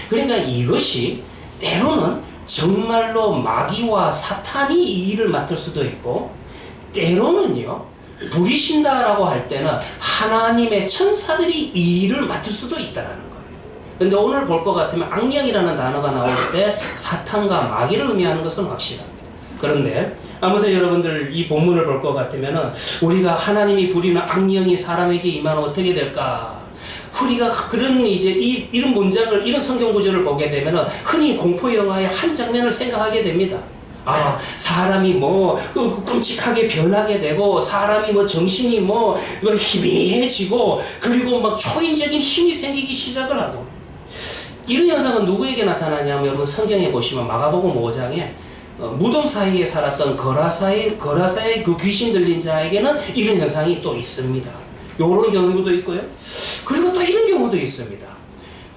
그러니까 이것이 때로는 정말로 마귀와 사탄이 이 일을 맡을 수도 있고, 때로는요, 부리신다라고 할 때는 하나님의 천사들이 이 일을 맡을 수도 있다는 거예요. 근데 오늘 볼 것 같으면 악령이라는 단어가 나올 때 사탄과 마귀를 의미하는 것은 확실합니다. 그런데 아무튼 여러분들 이 본문을 볼 것 같으면 우리가 하나님이 부리는 악령이 사람에게 임하면 어떻게 될까? 우리가 그런 이런 문장을, 이런 성경 구절을 보게 되면 흔히 공포 영화의 한 장면을 생각하게 됩니다. 아, 사람이 끔찍하게 변하게 되고, 사람이 정신이 희미해지고, 그리고 초인적인 힘이 생기기 시작을 하고, 이런 현상은 누구에게 나타나냐면, 여러분 성경에 보시면 마가복음 5장에 무덤 사이에 살았던 거라사의 그 귀신 들린 자에게는 이런 현상이 또 있습니다. 요런 경우도 있고요. 그리고 또 이런 경우도 있습니다.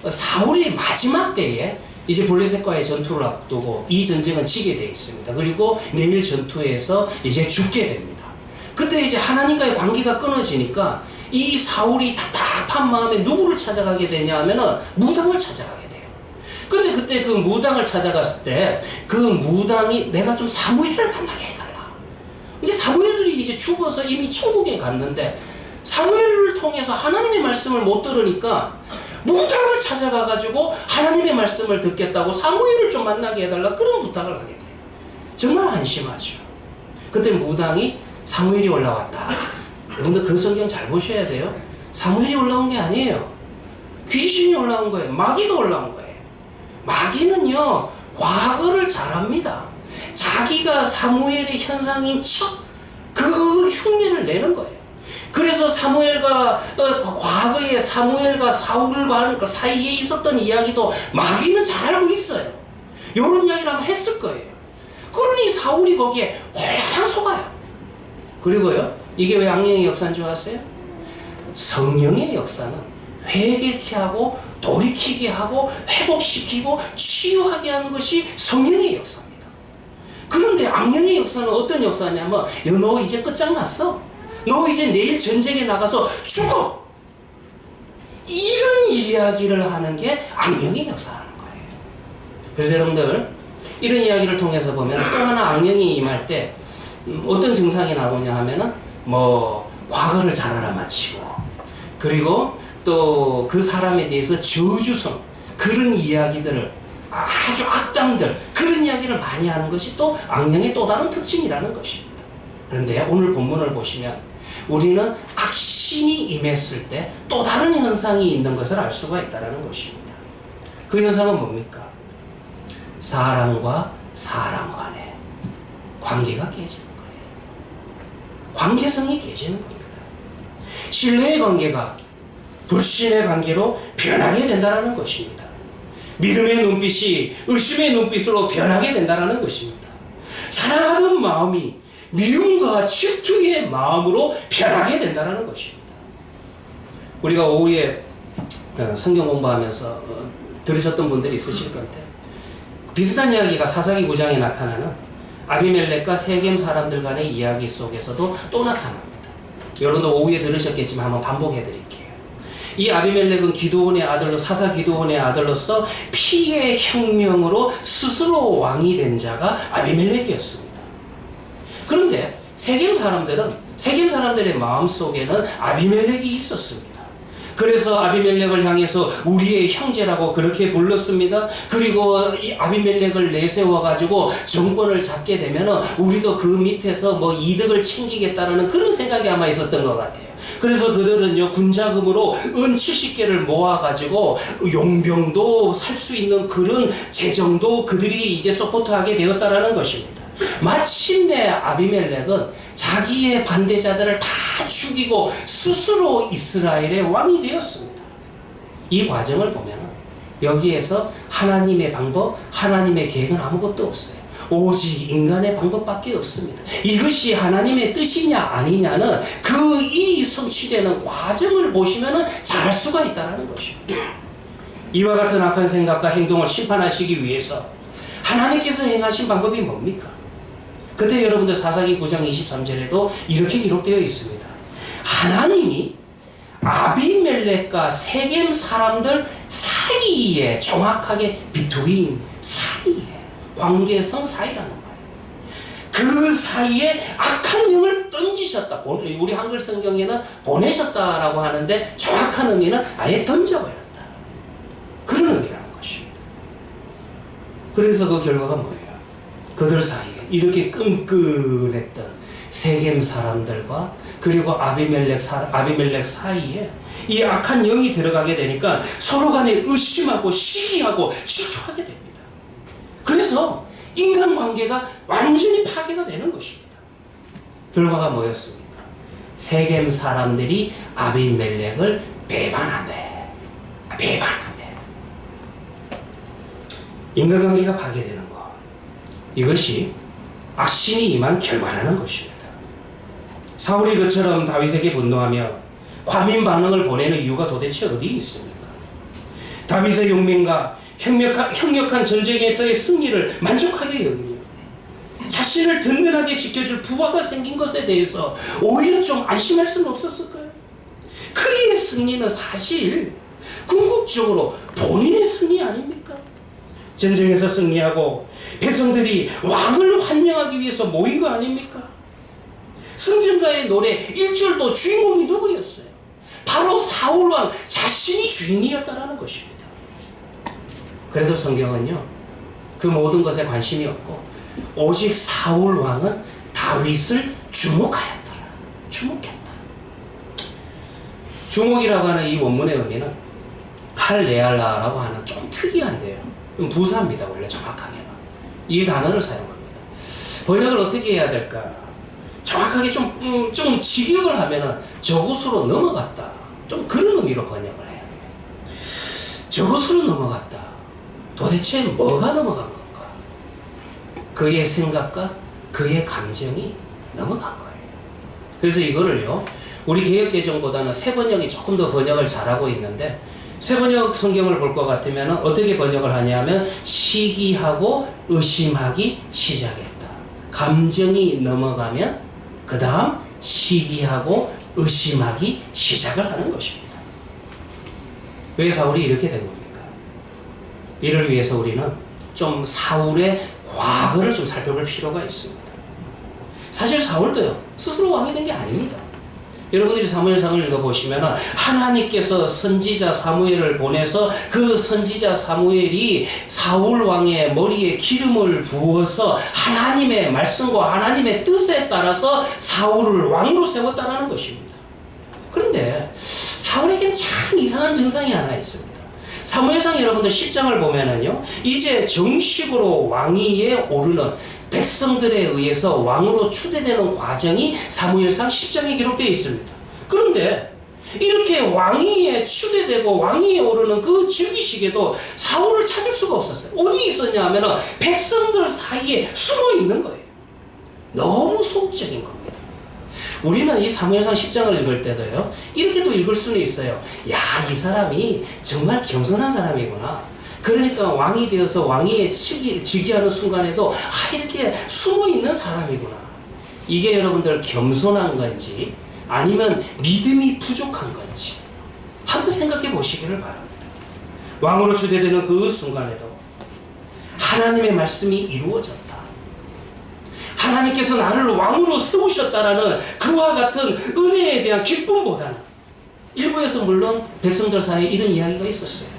사울이 마지막 때에 이제 블레셋과의 전투를 앞두고 이 전쟁은 지게 되어 있습니다. 그리고 내일 전투에서 이제 죽게 됩니다. 그때 이제 하나님과의 관계가 끊어지니까 이 사울이 답답한 마음에 누구를 찾아가게 되냐 하면은 무당을 찾아가게 돼요. 근데 그때 그 무당을 찾아갔을 때 그 무당이 내가 좀 사무엘을 만나게 해달라. 이제 사무엘이 이제 죽어서 이미 천국에 갔는데 사무엘을 통해서 하나님의 말씀을 못 들으니까 무당을 찾아가가지고 하나님의 말씀을 듣겠다고 사무엘을 좀 만나게 해달라, 그런 부탁을 하게 돼요. 정말 한심하죠. 그때 무당이 사무엘이 올라왔다. 여러분들 그 성경 잘 보셔야 돼요. 사무엘이 올라온 게 아니에요. 귀신이 올라온 거예요. 마귀가 올라온 거예요. 마귀는요, 과거를 잘합니다. 자기가 사무엘의 현상인 척 그 흉내를 내는 거예요. 그래서 과거에 사무엘과 사울과 하는 그 사이에 있었던 이야기도 마귀는 잘 알고 있어요. 이런 이야기를 한번 했을 거예요. 그러니 사울이 거기에 홀랑 속아요. 그리고요, 이게 왜 악령의 역사인 줄 아세요? 성령의 역사는 회개케 하고 돌이키게 하고 회복시키고 치유하게 하는 것이 성령의 역사입니다. 그런데 악령의 역사는 어떤 역사냐면, 너 이제 끝장났어. 너 이제 내일 전쟁에 나가서 죽어. 이런 이야기를 하는 게 악령의 역사라는 거예요. 그래서 여러분들 이런 이야기를 통해서 보면 또 하나 악령이 임할 때 어떤 증상이 나오냐 하면은 과거를 잘 알아맞히고, 그리고 또 그 사람에 대해서 저주성, 그런 이야기들을, 아주 악당들, 그런 이야기를 많이 하는 것이 또 악령의 또 다른 특징이라는 것입니다. 그런데 오늘 본문을 보시면 우리는 악신이 임했을 때 또 다른 현상이 있는 것을 알 수가 있다는 것입니다. 그 현상은 뭡니까? 사람과 사람 간의 관계가 깨지는 거예요. 관계성이 깨지는 겁니다. 신뢰의 관계가 불신의 관계로 변하게 된다는 것입니다. 믿음의 눈빛이 의심의 눈빛으로 변하게 된다는 것입니다. 사랑하는 마음이 미움과 질투의 마음으로 변하게 된다는 것입니다. 우리가 오후에 성경 공부하면서 들으셨던 분들이 있으실 건데, 비슷한 이야기가 사사기 9장에 나타나는 아비멜렉과 세겜 사람들 간의 이야기 속에서도 또 나타납니다. 여러분도 오후에 들으셨겠지만 한번 반복해 드릴게요. 이 아비멜렉은 기드온의 아들로, 사사 기드온의 아들로서 피의 혁명으로 스스로 왕이 된 자가 아비멜렉이었습니다. 그런데 세겜 사람들의 마음속에는 아비멜렉이 있었습니다. 그래서 아비멜렉을 향해서 우리의 형제라고 그렇게 불렀습니다. 그리고 이 아비멜렉을 내세워가지고 정권을 잡게 되면은 우리도 그 밑에서 뭐 이득을 챙기겠다라는 그런 생각이 아마 있었던 것 같아요. 그래서 그들은요, 군자금으로 은 70개를 모아가지고 용병도 살 수 있는 그런 재정도 그들이 이제 서포트하게 되었다라는 것입니다. 마침내 아비멜렉은 자기의 반대자들을 다 죽이고 스스로 이스라엘의 왕이 되었습니다. 이 과정을 보면 여기에서 하나님의 방법, 하나님의 계획은 아무것도 없어요. 오직 인간의 방법밖에 없습니다. 이것이 하나님의 뜻이냐 아니냐는 그 이 성취되는 과정을 보시면 잘 알 수가 있다는 것입니다. 이와 같은 악한 생각과 행동을 심판하시기 위해서 하나님께서 행하신 방법이 뭡니까? 그때 여러분들 사사기 9장 23절에도 이렇게 기록되어 있습니다. 하나님이 아비멜렉과 세겜 사람들 사이에, 정확하게 비투인 사이에, 관계성 사이라는 말이에요. 그 사이에 악한 영을 던지셨다. 우리 한글 성경에는 보내셨다라고 하는데 정확한 의미는 아예 던져버렸다. 그런 의미라는 것입니다. 그래서 그 결과가 뭐예요? 그들 사이에 이렇게 끈끈했던 세겜 사람들과 그리고 아비멜렉 사이에 이 악한 영이 들어가게 되니까 서로 간에 의심하고 시기하고 질투하게 됩니다. 그래서 인간관계가 완전히 파괴가 되는 것입니다. 결과가 뭐였습니까? 세겜 사람들이 아비멜렉을 배반하네. 인간관계가 파괴되는 것, 이것이 악신이 임한 결과라는 것입니다. 사울이 그처럼 다윗에게 분노하며 과민 반응을 보내는 이유가 도대체 어디 있습니까? 다윗의 용맹과 형력한 전쟁에서의 승리를 만족하게 여기며 자신을 든든하게 지켜줄 부하가 생긴 것에 대해서 오히려 좀 안심할 수는 없었을까요? 그의 승리는 사실 궁극적으로 본인의 승리 아닙니까? 전쟁에서 승리하고 백성들이 왕을 환영하기 위해서 모인 거 아닙니까? 승전가의 노래 1절도 주인공이 누구였어요? 바로 사울왕 자신이 주인이었다는 것입니다. 그래도 성경은요, 그 모든 것에 관심이 없고 오직 사울왕은 다윗을 주목하였더라. 주목했다. 주목이라고 하는 이 원문의 의미는 할레알라라고 하는 좀 특이한데요, 부사입니다. 원래 정확하게는 이 단어를 사용합니다. 번역을 어떻게 해야 될까? 정확하게 좀 직역을 하면은 저곳으로 넘어갔다, 좀 그런 의미로 번역을 해야 돼요. 저곳으로 넘어갔다. 도대체 뭐가 넘어간 건가? 그의 생각과 그의 감정이 넘어간 거예요. 그래서 이거를요, 우리 개역개정보다는 새번역이 조금 더 번역을 잘하고 있는데, 새번역 성경을 볼 것 같으면 어떻게 번역을 하냐면 시기하고 의심하기 시작했다. 감정이 넘어가면 그 다음 시기하고 의심하기 시작을 하는 것입니다. 왜 사울이 이렇게 된 겁니까? 이를 위해서 우리는 좀 사울의 과거를 좀 살펴볼 필요가 있습니다. 사실 사울도요, 스스로 왕이 된 게 아닙니다. 여러분들이 사무엘상을 읽어보시면 하나님께서 선지자 사무엘을 보내서 그 선지자 사무엘이 사울 왕의 머리에 기름을 부어서 하나님의 말씀과 하나님의 뜻에 따라서 사울을 왕으로 세웠다는 것입니다. 그런데 사울에게는 참 이상한 증상이 하나 있습니다. 사무엘상 여러분들 10장을 보면은요, 이제 정식으로 왕위에 오르는 백성들에 의해서 왕으로 추대되는 과정이 사무엘상 10장에 기록되어 있습니다. 그런데 이렇게 왕위에 추대되고 왕위에 오르는 그 즉위식에도 사울을 찾을 수가 없었어요. 어디 있었냐 하면은 백성들 사이에 숨어 있는 거예요. 너무 소극적인 겁니다. 우리는 이 사무엘상 10장을 읽을 때도요, 이렇게 또 읽을 수는 있어요. 야, 이 사람이 정말 겸손한 사람이구나. 그러니까 왕이 되어서 왕위에 즉위하는 순간에도 이렇게 숨어있는 사람이구나. 이게 여러분들 겸손한 건지 아니면 믿음이 부족한 건지 한번 생각해 보시기를 바랍니다. 왕으로 추대되는 그 순간에도 하나님의 말씀이 이루어졌다. 하나님께서 나를 왕으로 세우셨다라는 그와 같은 은혜에 대한 기쁨보다는 일부에서 물론 백성들 사이에 이런 이야기가 있었어요.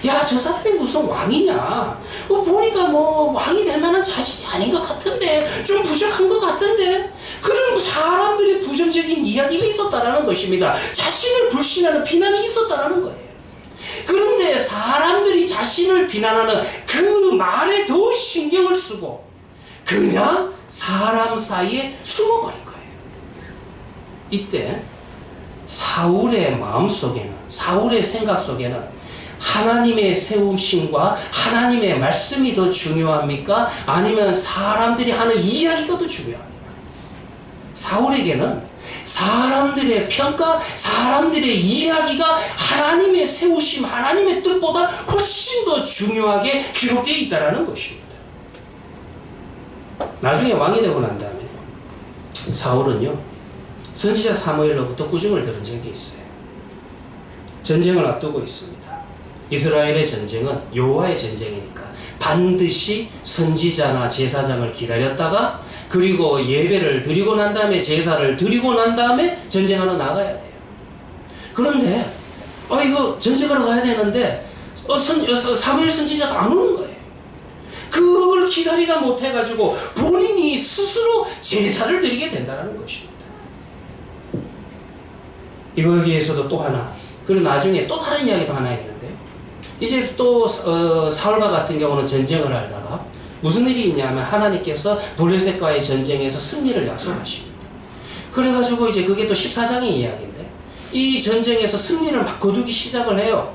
야, 저 사람이 무슨 왕이냐? 보니까 뭐 왕이 될 만한 자질이 아닌 것 같은데, 좀 부족한 것 같은데. 그런 사람들의 부정적인 이야기가 있었다라는 것입니다. 자신을 불신하는 비난이 있었다라는 거예요. 그런데 사람들이 자신을 비난하는 그 말에 더 신경을 쓰고 그냥 사람 사이에 숨어버린 거예요. 이때 사울의 마음속에는, 사울의 생각 속에는 하나님의 세우심과 하나님의 말씀이 더 중요합니까? 아니면 사람들이 하는 이야기가 더 중요합니까? 사울에게는 사람들의 평가, 사람들의 이야기가 하나님의 세우심, 하나님의 뜻보다 훨씬 더 중요하게 기록되어 있다는 것입니다. 나중에 왕이 되고 난 다음에 사울은요, 선지자 사무엘로부터 꾸중을 들은 적이 있어요. 전쟁을 앞두고 있습니다. 이스라엘의 전쟁은 여호와의 전쟁이니까 반드시 선지자나 제사장을 기다렸다가 그리고 예배를 드리고 난 다음에 제사를 드리고 난 다음에 전쟁하러 나가야 돼요. 그런데 이거 전쟁하러 가야 되는데 사무엘 선지자가 안 오는 거예요. 그걸 기다리다 못해가지고 본인이 스스로 제사를 드리게 된다는 것입니다. 여기에서도 또 하나, 그리고 나중에 또 다른 이야기도 하나 있는데, 이제 또 사울과 같은 경우는 전쟁을 하다가 무슨 일이 있냐면 하나님께서 블레셋과의 전쟁에서 승리를 약속하십니다. 그래가지고 이제 그게 또 14장의 이야기인데, 이 전쟁에서 승리를 막 거두기 시작을 해요.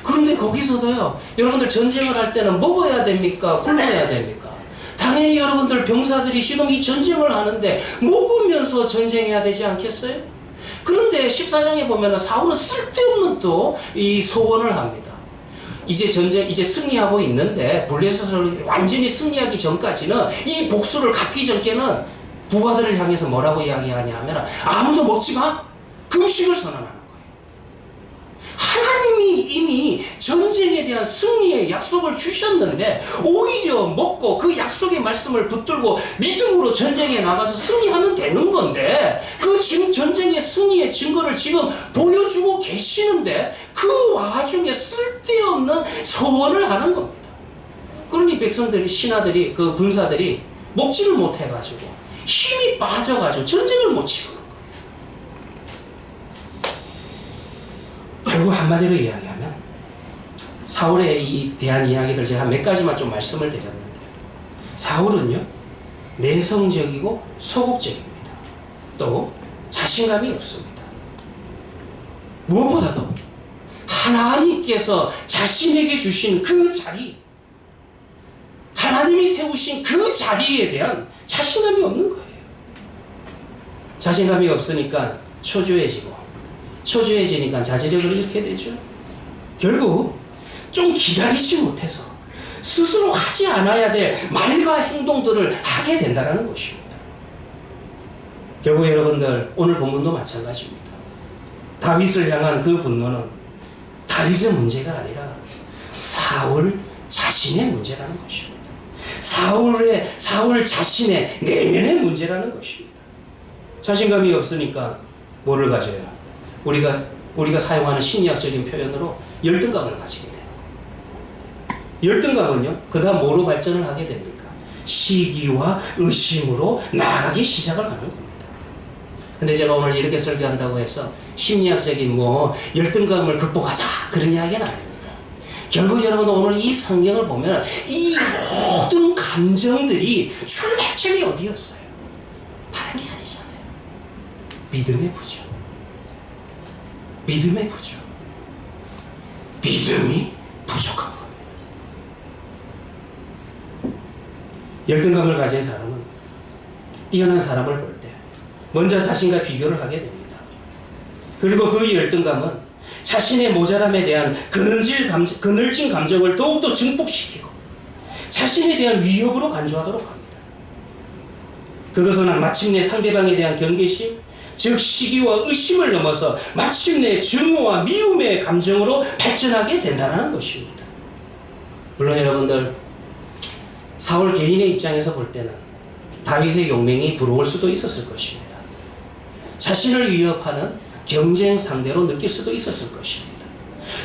그런데 거기서도요, 여러분들 전쟁을 할 때는 먹어야 됩니까? 굶어야 됩니까? 당연히 여러분들 병사들이 지금 이 전쟁을 하는데 먹으면서 전쟁해야 되지 않겠어요? 그런데 14장에 보면은 사울은 쓸데없는 또 이 소원을 합니다. 이제 승리하고 있는데 블레셋을 완전히 승리하기 전까지는 이 복수를 갚기 전께는 부하들을 향해서 뭐라고 이야기하냐면 아무도 먹지 마! 금식을 선언하는 거예요. 하나님이 이미 전쟁에 대한 승리의 약속을 주셨는데 오히려 먹고 그 약속의 말씀을 붙들고 믿음으로 전쟁에 나가서 승리하면 되는 건데, 그 지금 전쟁의 승리의 증거를 지금 보여주고 계시는데 그 와중에 쓸데없는 소원을 하는 겁니다. 그러니 백성들이, 신하들이, 그 군사들이 먹지를 못해가지고 힘이 빠져가지고 전쟁을 못 치고, 결국 한마디로 이야기하면 사울에 대한 이야기들 제가 몇 가지만 좀 말씀을 드렸는데, 사울은요 내성적이고 소극적입니다. 또 자신감이 없습니다. 무엇보다도 하나님께서 자신에게 주신 그 자리, 하나님이 세우신 그 자리에 대한 자신감이 없는 거예요. 자신감이 없으니까 초조해지니까 자제력을 잃게 되죠. 결국 좀 기다리지 못해서 스스로 하지 않아야 될 말과 행동들을 하게 된다는 것입니다. 결국 여러분들 오늘 본문도 마찬가지입니다. 다윗을 향한 그 분노는 다윗의 문제가 아니라 사울 자신의 문제라는 것입니다. 사울 자신의 내면의 문제라는 것입니다. 자신감이 없으니까 뭐를 가져요? 우리가 사용하는 심리학적인 표현으로 열등감을 가지게 돼요. 열등감은요, 그 다음 뭐로 발전을 하게 됩니까? 시기와 의심으로 나아가기 시작을 하는 겁니다. 근데 제가 오늘 이렇게 설교한다고 해서 심리학적인 열등감을 극복하자 그런 이야기는 아닙니다. 결국 여러분 오늘 이 성경을 보면 이 모든 감정들이 출발점이 어디였어요? 다른 게 아니잖아요. 믿음의 부족. 믿음이 부족한 겁니다. 열등감을 가진 사람은 뛰어난 사람을 볼 때 먼저 자신과 비교를 하게 됩니다. 그리고 그 열등감은 자신의 모자람에 대한 그늘진 감정을 더욱더 증폭시키고 자신에 대한 위협으로 간주하도록 합니다. 그것은 마침내 상대방에 대한 경계심, 즉 시기와 의심을 넘어서 마침내 증오와 미움의 감정으로 발전하게 된다는 것입니다. 물론 여러분들 사울 개인의 입장에서 볼 때는 다윗의 용맹이 부러울 수도 있었을 것입니다. 자신을 위협하는 경쟁 상대로 느낄 수도 있었을 것입니다.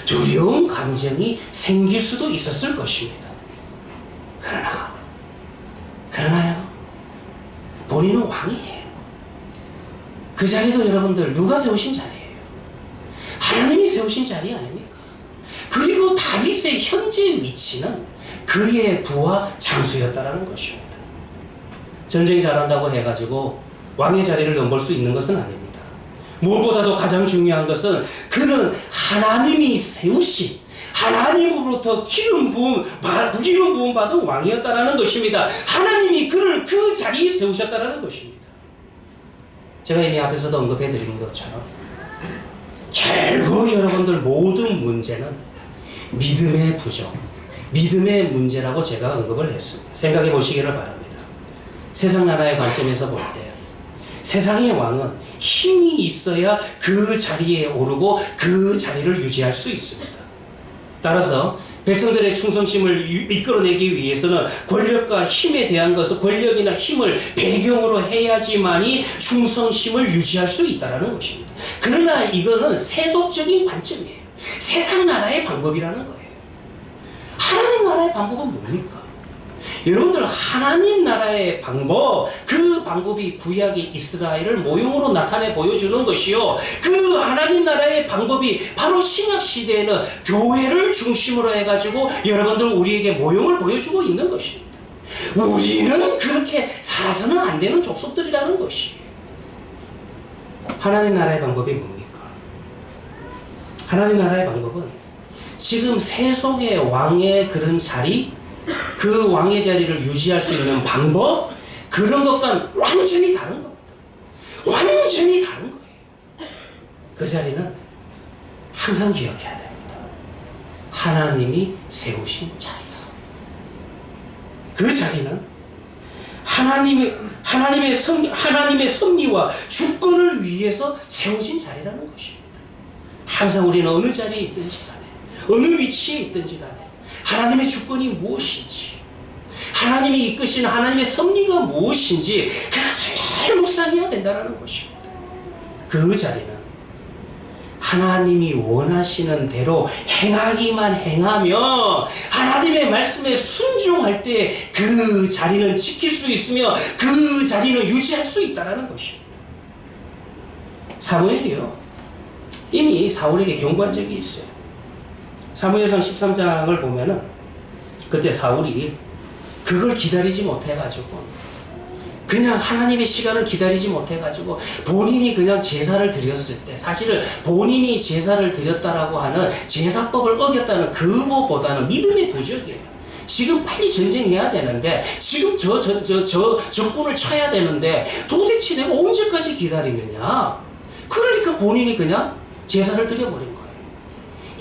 두려운 감정이 생길 수도 있었을 것입니다. 그러나요, 본인은 왕이에요. 그 자리도 여러분들 누가 세우신 자리예요? 하나님이 세우신 자리 아닙니까? 그리고 다윗의 현재 위치는 그의 부하 장수였다라는 것입니다. 전쟁이 잘한다고 해가지고 왕의 자리를 넘볼 수 있는 것은 아닙니다. 무엇보다도 가장 중요한 것은 그는 하나님이 세우신, 하나님으로부터 기름 부음 받은 왕이었다라는 것입니다. 하나님이 그를 그 자리에 세우셨다라는 것입니다. 제가 이미 앞에서도 언급해 드린 것처럼 결국 여러분들 모든 문제는 믿음의 부족, 믿음의 문제라고 제가 언급을 했습니다. 생각해 보시기를 바랍니다. 세상 나라의 관점에서 볼 때 세상의 왕은 힘이 있어야 그 자리에 오르고 그 자리를 유지할 수 있습니다. 따라서 백성들의 충성심을 이끌어내기 위해서는 권력과 힘에 대한 것을, 권력이나 힘을 배경으로 해야지만이 충성심을 유지할 수 있다는 것입니다. 그러나 이거는 세속적인 관점이에요. 세상 나라의 방법이라는 거예요. 하나님 나라의 방법은 뭡니까? 여러분들, 하나님 나라의 방법, 그 방법이 구약의 이스라엘을 모형으로 나타내 보여주는 것이요, 그 하나님 나라의 방법이 바로 신약 시대에는 교회를 중심으로 해가지고 여러분들 우리에게 모형을 보여주고 있는 것입니다. 우리는 그렇게 살아서는 안 되는 족속들이라는 것이. 하나님 나라의 방법이 뭡니까? 하나님 나라의 방법은 지금 세속의 왕의 그런 자리, 그 왕의 자리를 유지할 수 있는 방법, 그런 것과는 완전히 다른 겁니다. 완전히 다른 거예요. 그 자리는 항상 기억해야 됩니다. 하나님이 세우신 자리다. 그 자리는 하나님의 섭리와 주권을 위해서 세워진 자리라는 것입니다. 항상 우리는 어느 자리에 있든지 간에, 어느 위치에 있든지 간에 하나님의 주권이 무엇인지, 하나님이 이끄시는 하나님의 섭리가 무엇인지 그것을 잘 묵상해야 된다는 것입니다. 그 자리는 하나님이 원하시는 대로 행하기만 행하며 하나님의 말씀에 순종할 때 그 자리는 지킬 수 있으며 그 자리는 유지할 수 있다는 것입니다. 사무엘이요, 이미 사울에게 경고한 적이 있어요. 사무엘상 13장을 보면은 그때 사울이 그걸 기다리지 못해가지고, 그냥 하나님의 시간을 기다리지 못해가지고 본인이 그냥 제사를 드렸을 때, 사실은 본인이 제사를 드렸다라고 하는 제사법을 어겼다는 그거보다는 믿음의 부족이에요. 지금 빨리 전쟁해야 되는데, 지금 적군을 쳐야 되는데 도대체 내가 언제까지 기다리느냐. 그러니까 본인이 그냥 제사를 드려버린 거예요.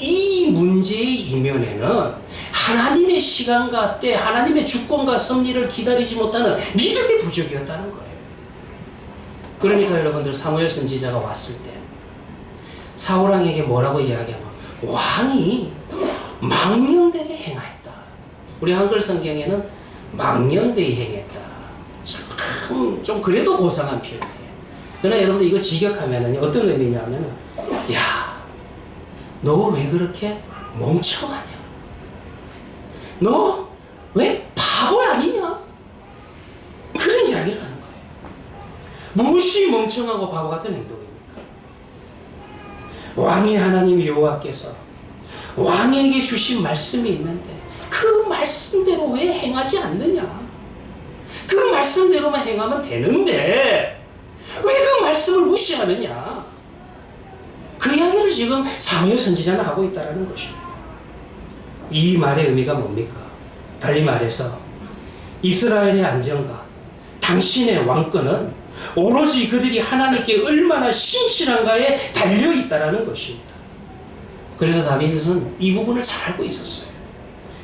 이 문제의 이면에는 하나님의 시간과 때, 하나님의 주권과 섭리를 기다리지 못하는 믿음의 부족이었다는 거예요. 그러니까 여러분들, 사무엘 선지자가 왔을 때 사울왕에게 뭐라고 이야기하면, 왕이 망령되게 행하였다. 우리 한글 성경에는 망령되게 행했다. 참 좀 그래도 고상한 표현이에요. 그러나 여러분들 이거 직역하면 어떤 의미냐면은, 야, 너 왜 그렇게 멍청하냐? 너 왜 바보 아니냐? 그런 이야기를 하는 거예요. 무엇이 멍청하고 바보 같은 행동입니까? 왕의 하나님 여호와께서 왕에게 주신 말씀이 있는데 그 말씀대로 왜 행하지 않느냐? 그 말씀대로만 행하면 되는데 왜 그 말씀을 무시하느냐? 그 이야기를 지금 사무엘 선지자는 하고 있다는 것입니다. 이 말의 의미가 뭡니까? 달리 말해서 이스라엘의 안정과 당신의 왕권은 오로지 그들이 하나님께 얼마나 신실한가에 달려있다는 것입니다. 그래서 다윗은 이 부분을 잘 알고 있었어요.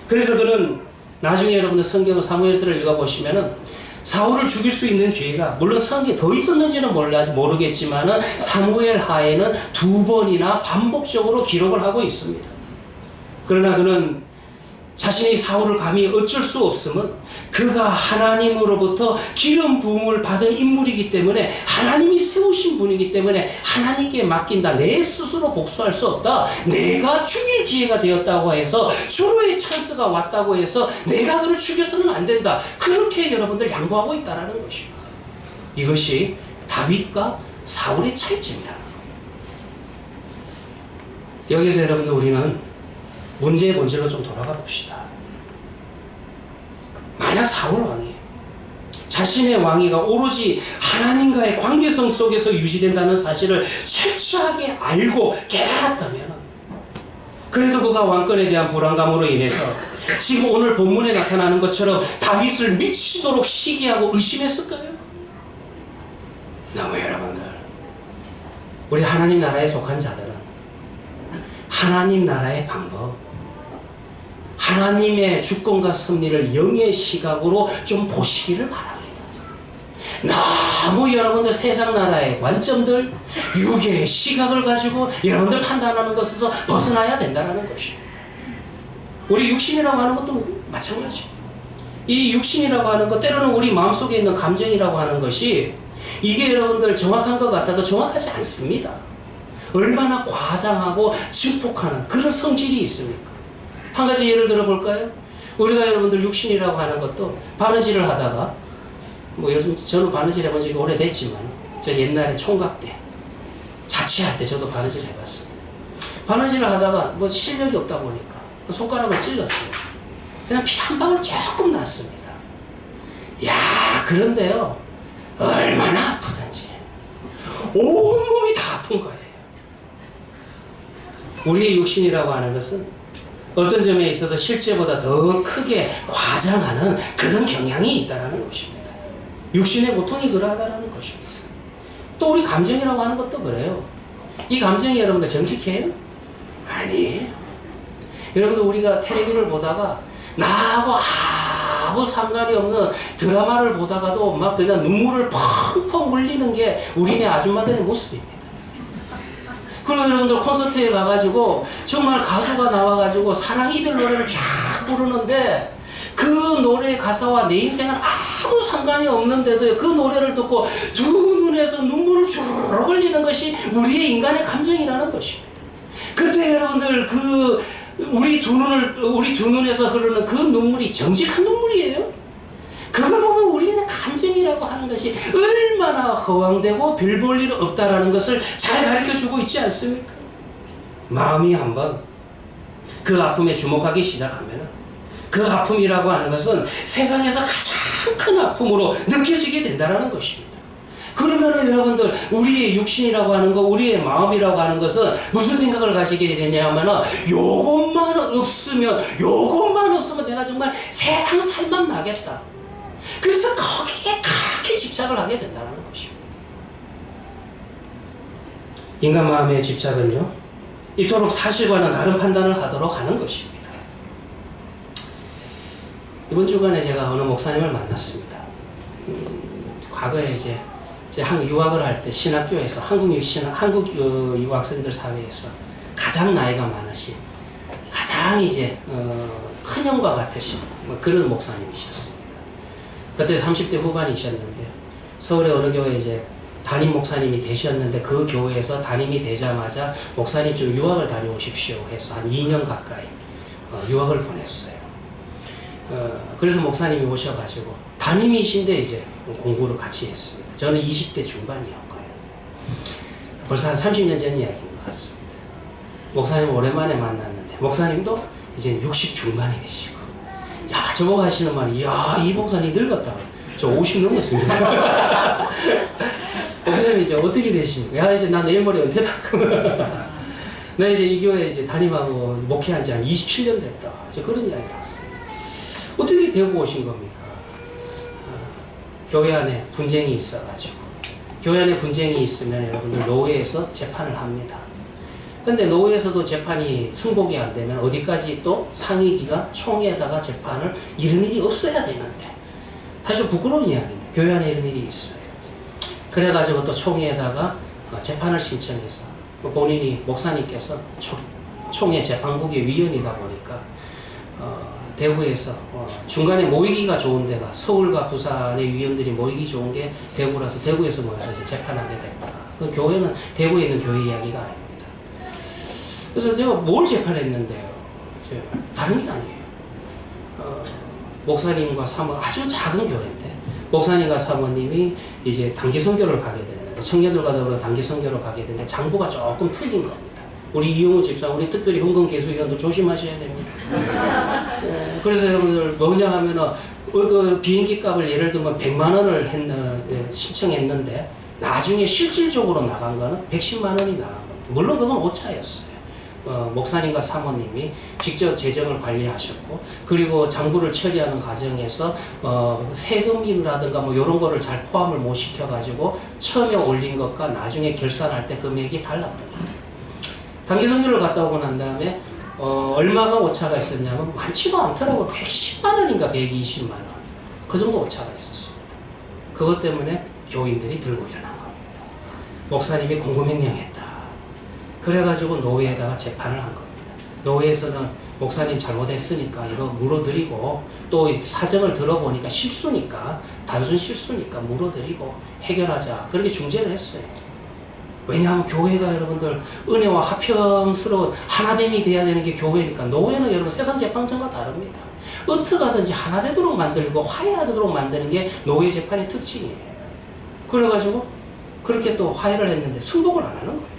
그래서 그는 나중에 여러분들 성경 사무엘서를 읽어보시면은 사울을 죽일 수 있는 기회가 물론 성경에 더 있었는지는 모르겠지만은 사무엘 하에는 2번이나 반복적으로 기록을 하고 있습니다. 그러나 그는 자신이 사울을 감히 어쩔 수 없으면 그가 하나님으로부터 기름 부음을 받은 인물이기 때문에 하나님이 세우신 분이기 때문에 하나님께 맡긴다. 내 스스로 복수할 수 없다. 내가 죽일 기회가 되었다고 해서 주로의 찬스가 왔다고 해서 내가 그를 죽여서는 안 된다. 그렇게 여러분들 양보하고 있다는 것입니다. 이것이 다윗과 사울의 차이점이라는 거예요. 여기서 여러분들 우리는 문제의 본질로 좀 돌아가 봅시다. 만약 사울 왕이 자신의 왕위가 오로지 하나님과의 관계성 속에서 유지된다는 사실을 철저하게 알고 깨달았다면, 그래도 그가 왕권에 대한 불안감으로 인해서 지금 오늘 본문에 나타나는 것처럼 다윗을 미치도록 시기하고 의심했을까요? 너무 여러분들, 우리 하나님 나라에 속한 자들은 하나님 나라의 방법, 하나님의 주권과 섭리를 영의 시각으로 좀 보시기를 바랍니다. 너무 여러분들 세상 나라의 관점들, 육의 시각을 가지고 여러분들 판단하는 것에서 벗어나야 된다는 것입니다. 우리 육신이라고 하는 것도 마찬가지입니다. 이 육신이라고 하는 것, 때로는 우리 마음속에 있는 감정이라고 하는 것이 이게 여러분들 정확한 것 같아도 정확하지 않습니다. 얼마나 과장하고 증폭하는 그런 성질이 있습니까? 한 가지 예를 들어 볼까요? 우리가 여러분들 육신이라고 하는 것도 바느질을 하다가, 뭐 요즘 저는 바느질 해본 적이 오래됐지만 저 옛날에 총각 때 자취할 때 저도 바느질 해봤습니다. 바느질을 하다가 뭐 실력이 없다 보니까 손가락을 찔렀어요. 그냥 피 한 방울 조금 났습니다. 야, 그런데요, 얼마나 아프던지 온몸이 다 아픈 거예요. 우리의 육신이라고 하는 것은 어떤 점에 있어서 실제보다 더 크게 과장하는 그런 경향이 있다는 것입니다. 육신의 고통이 그러하다는 것입니다. 또 우리 감정이라고 하는 것도 그래요. 이 감정이 여러분들 정직해요? 아니에요. 여러분들 우리가 텔레비를 보다가 나하고 아무 상관이 없는 드라마를 보다가도 막 그냥 눈물을 펑펑 흘리는 게 우리네 아줌마들의 모습입니다. 그리고 여러분들 콘서트에 가가지고 정말 가수가 나와가지고 사랑 이별 노래를 쫙 부르는데 그 노래 가사와 내 인생은 아무 상관이 없는데도 그 노래를 듣고 두 눈에서 눈물을 주르륵 흘리는 것이 우리의 인간의 감정이라는 것입니다. 그때 여러분들 우리 두 눈에서 흐르는 그 눈물이 정직한 눈물이에요. 그걸 보면 우리는 감정이라고 하는 것이 얼마나 허황되고 별 볼 일 없다라는 것을 잘 가르쳐주고 있지 않습니까? 마음이 한번 그 아픔에 주목하기 시작하면 그 아픔이라고 하는 것은 세상에서 가장 큰 아픔으로 느껴지게 된다는 것입니다. 그러면 여러분들 우리의 육신이라고 하는 것, 우리의 마음이라고 하는 것은 무슨 생각을 가지게 되냐면 요것만 없으면 내가 정말 세상 살만 나겠다. 그래서 거기에 그렇게 집착을 하게 된다는 것입니다. 인간 마음의 집착은요, 이토록 사실과는 다른 판단을 하도록 하는 것입니다. 이번 주간에 제가 어느 목사님을 만났습니다. 과거에 이제 유학을 할 때 신학교에서 한국 유학생들 사회에서 가장 나이가 많으신, 가장 이제 큰 형과 같으신 그런 목사님이셨습니다. 그때 30대 후반이셨는데 서울의 어느 교회에 이제 담임 목사님이 되셨는데 그 교회에서 담임이 되자마자 목사님 좀 유학을 다녀오십시오 해서 한 2년 가까이 유학을 보냈어요. 그래서 목사님이 오셔가지고 담임이신데 이제 공부를 같이 했습니다. 저는 20대 중반이었고요. 벌써 한 30년 전 이야기인 것 같습니다. 목사님 오랜만에 만났는데 목사님도 이제 60 중반이 되시고, 야, 저보고 하시는 말이, 야, 이 목사님 늙었다. 저 50 넘었습니다. 목사님 이제 어떻게 되십니까? 야, 이제 나 내일 모레 은퇴다. 나 이제 이 교회 이제 담임하고 목회한 지 한 27년 됐다. 저 그런 이야기를 했어요. 어떻게 되고 오신 겁니까? 교회 안에 분쟁이 있어가지고, 교회 안에 분쟁이 있으면 여러분들 노회에서 재판을 합니다. 근데 노회에서도 재판이 승복이 안 되면 어디까지 또 상위기관 총회에다가 재판을 이런 일이 없어야 되는데, 사실 부끄러운 이야기인데 교회 안에 이런 일이 있어요. 그래가지고 또 총회에다가 재판을 신청해서 본인이 목사님께서 총회 재판국의 위원이다 보니까 대구에서 중간에 모이기가 좋은 데가 서울과 부산의 위원들이 모이기 좋은 게 대구라서 대구에서 모여서 이제 재판하게 됐다. 그 교회는 대구에 있는 교회 이야기가 아닙니다. 그래서 제가 뭘 재판했는데요? 다른 게 아니에요. 목사님과 사모 아주 작은 교회인데 목사님과 사모님이 이제 단기 선교를 가게 됐는데 청년들과 더불어 단기 선교를 가게 됐는데 장부가 조금 틀린 겁니다. 우리 이용우 집사, 우리 특별히 헌금 개수위원도 조심하셔야 됩니다. 그래서 여러분들 뭐냐 하면은 그 비행기 값을 예를 들면 100만 원을 신청했는데 나중에 실질적으로 나간 거는 110만 원이 나간 겁니다. 물론 그건 오차였어요. 목사님과 사모님이 직접 재정을 관리하셨고 그리고 장부를 처리하는 과정에서 세금이라든가 뭐 이런 거를 잘 포함을 못 시켜가지고 처음에 올린 것과 나중에 결산할 때 금액이 달랐던 거예요. 단기 선교를 갔다 오고 난 다음에 얼마가 오차가 있었냐면 많지도 않더라고요. 110만 원인가 120만 원. 그 정도 오차가 있었습니다. 그것 때문에 교인들이 들고 일어난 겁니다. 목사님이 공금횡령했다. 그래가지고 노회에다가 재판을 한 겁니다. 노회에서는 목사님 잘못했으니까 이거 물어드리고 또 사정을 들어보니까 실수니까 단순 실수니까 물어드리고 해결하자. 그렇게 중재를 했어요. 왜냐하면 교회가 여러분들 은혜와 화평스러운 하나됨이 돼야 되는 게 교회니까. 노회는 여러분 세상 재판정과 다릅니다. 어떻게 하든지 하나 되도록 만들고 화해하도록 만드는 게 노회 재판의 특징이에요. 그래가지고 그렇게 또 화해를 했는데 승복을 안 하는 거예요.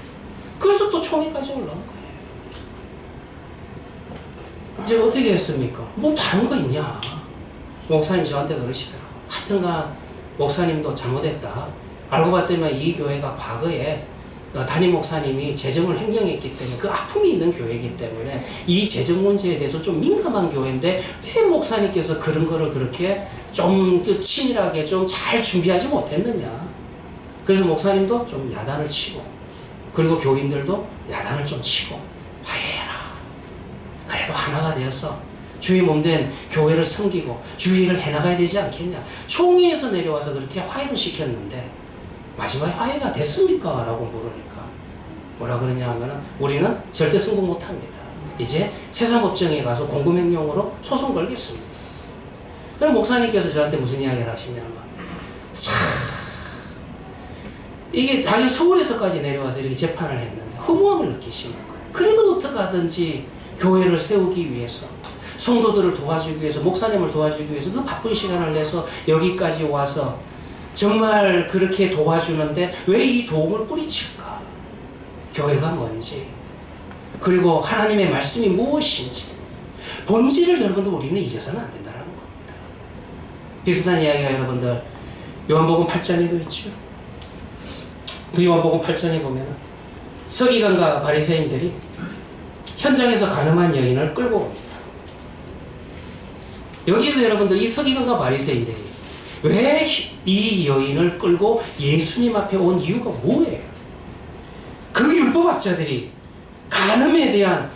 그래서 또 총회까지 올라온 거예요. 이제 어떻게 했습니까? 뭐 다른 거 있냐? 목사님 저한테 그러시더라고요. 하여튼간 목사님도 잘못했다. 알고 봤더니 이 교회가 과거에 담임 목사님이 재정을 횡령했기 때문에 그 아픔이 있는 교회이기 때문에 이 재정 문제에 대해서 좀 민감한 교회인데 왜 목사님께서 그런 거를 그렇게 좀 치밀하게 좀 잘 준비하지 못했느냐. 그래서 목사님도 좀 야단을 치고 그리고 교인들도 야단을 좀 치고 화해해라. 그래도 하나가 되어서 주의 몸된 교회를 섬기고 주의를 해나가야 되지 않겠냐. 총회에서 내려와서 그렇게 화해를 시켰는데 마지막에 화해가 됐습니까? 라고 물으니까 뭐라 그러냐 하면은 우리는 절대 성공 못합니다. 이제 세상법정에 가서 공금횡령으로 소송 걸겠습니다. 그럼 목사님께서 저한테 무슨 이야기를 하시냐면 참 이게 자기 서울에서까지 내려와서 이렇게 재판을 했는데 허무함을 느끼시는 거예요. 그래도 어떻게 하든지 교회를 세우기 위해서 성도들을 도와주기 위해서 목사님을 도와주기 위해서 그 바쁜 시간을 내서 여기까지 와서 정말 그렇게 도와주는데 왜 이 도움을 뿌리칠까? 교회가 뭔지 그리고 하나님의 말씀이 무엇인지 본질을 여러분들 우리는 잊어서는 안 된다는 겁니다. 비슷한 이야기가 여러분들 요한복음 8장에도 있죠. 그 요한복음 8장에 보면 서기관과 바리새인들이 현장에서 가늠한 여인을 끌고 옵니다. 여기서 여러분들 이 서기관과 바리새인들이 왜 이 여인을 끌고 예수님 앞에 온 이유가 뭐예요? 그 율법학자들이 간음에 대한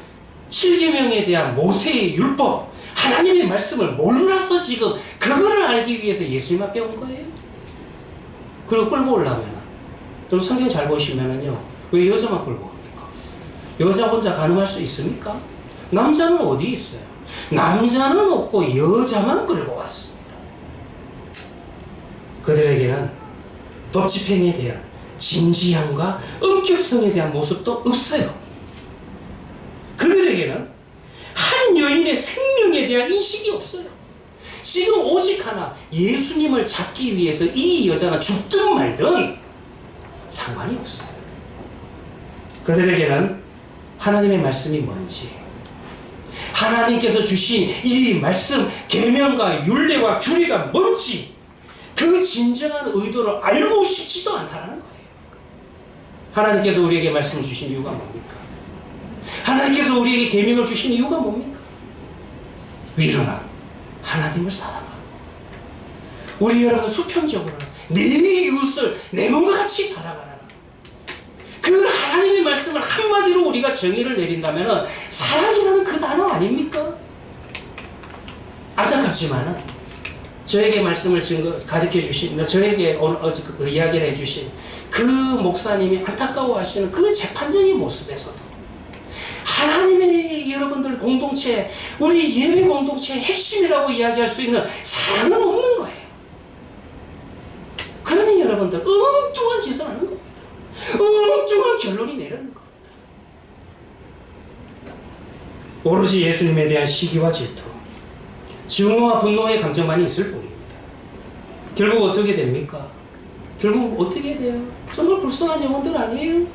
7계명에 대한 모세의 율법 하나님의 말씀을 몰라서 지금 그거를 알기 위해서 예수님 앞에 온 거예요. 그리고 끌고 오려면 좀 성경 잘 보시면은요 왜 여자만 끌고 옵니까? 여자 혼자 간음할 수 있습니까? 남자는 어디 있어요? 남자는 없고 여자만 끌고 왔습니다. 그들에게는 법집행에 대한 진지함과 엄격성에 대한 모습도 없어요. 그들에게는 한 여인의 생명에 대한 인식이 없어요. 지금 오직 하나 예수님을 잡기 위해서 이 여자가 죽든 말든 상관이 없어요. 그들에게는 하나님의 말씀이 뭔지 하나님께서 주신 이 말씀 계명과 율례와 규례가 뭔지 그 진정한 의도를 알고 싶지도 않다는 거예요. 하나님께서 우리에게 말씀을 주신 이유가 뭡니까? 하나님께서 우리에게 계명을 주신 이유가 뭡니까? 위로나 하나님을 사랑하고 우리 여러분 수평적으로 내 이웃을 내 몸과 같이 살아가라. 그 하나님의 말씀을 한마디로 우리가 정의를 내린다면 사랑이라는 그 단어 아닙니까? 안타깝지만은 저에게 말씀을 가르쳐 주신, 저에게 어제 그 이야기를 해주신 그 목사님이 안타까워하시는 그 재판적인 모습에서도 하나님의 여러분들 공동체, 우리 예배 공동체의 핵심이라고 이야기할 수 있는 사랑은 없는 거예요. 그러니 여러분들 엉뚱한 짓을 하는 겁니다. 엉뚱한 결론이 내리는 겁니다. 오로지 예수님에 대한 시기와 질투, 증오와 분노의 감정만이 있을 뿐입니다. 결국 어떻게 됩니까? 결국 어떻게 돼요? 정말 불쌍한 영혼들 아니에요?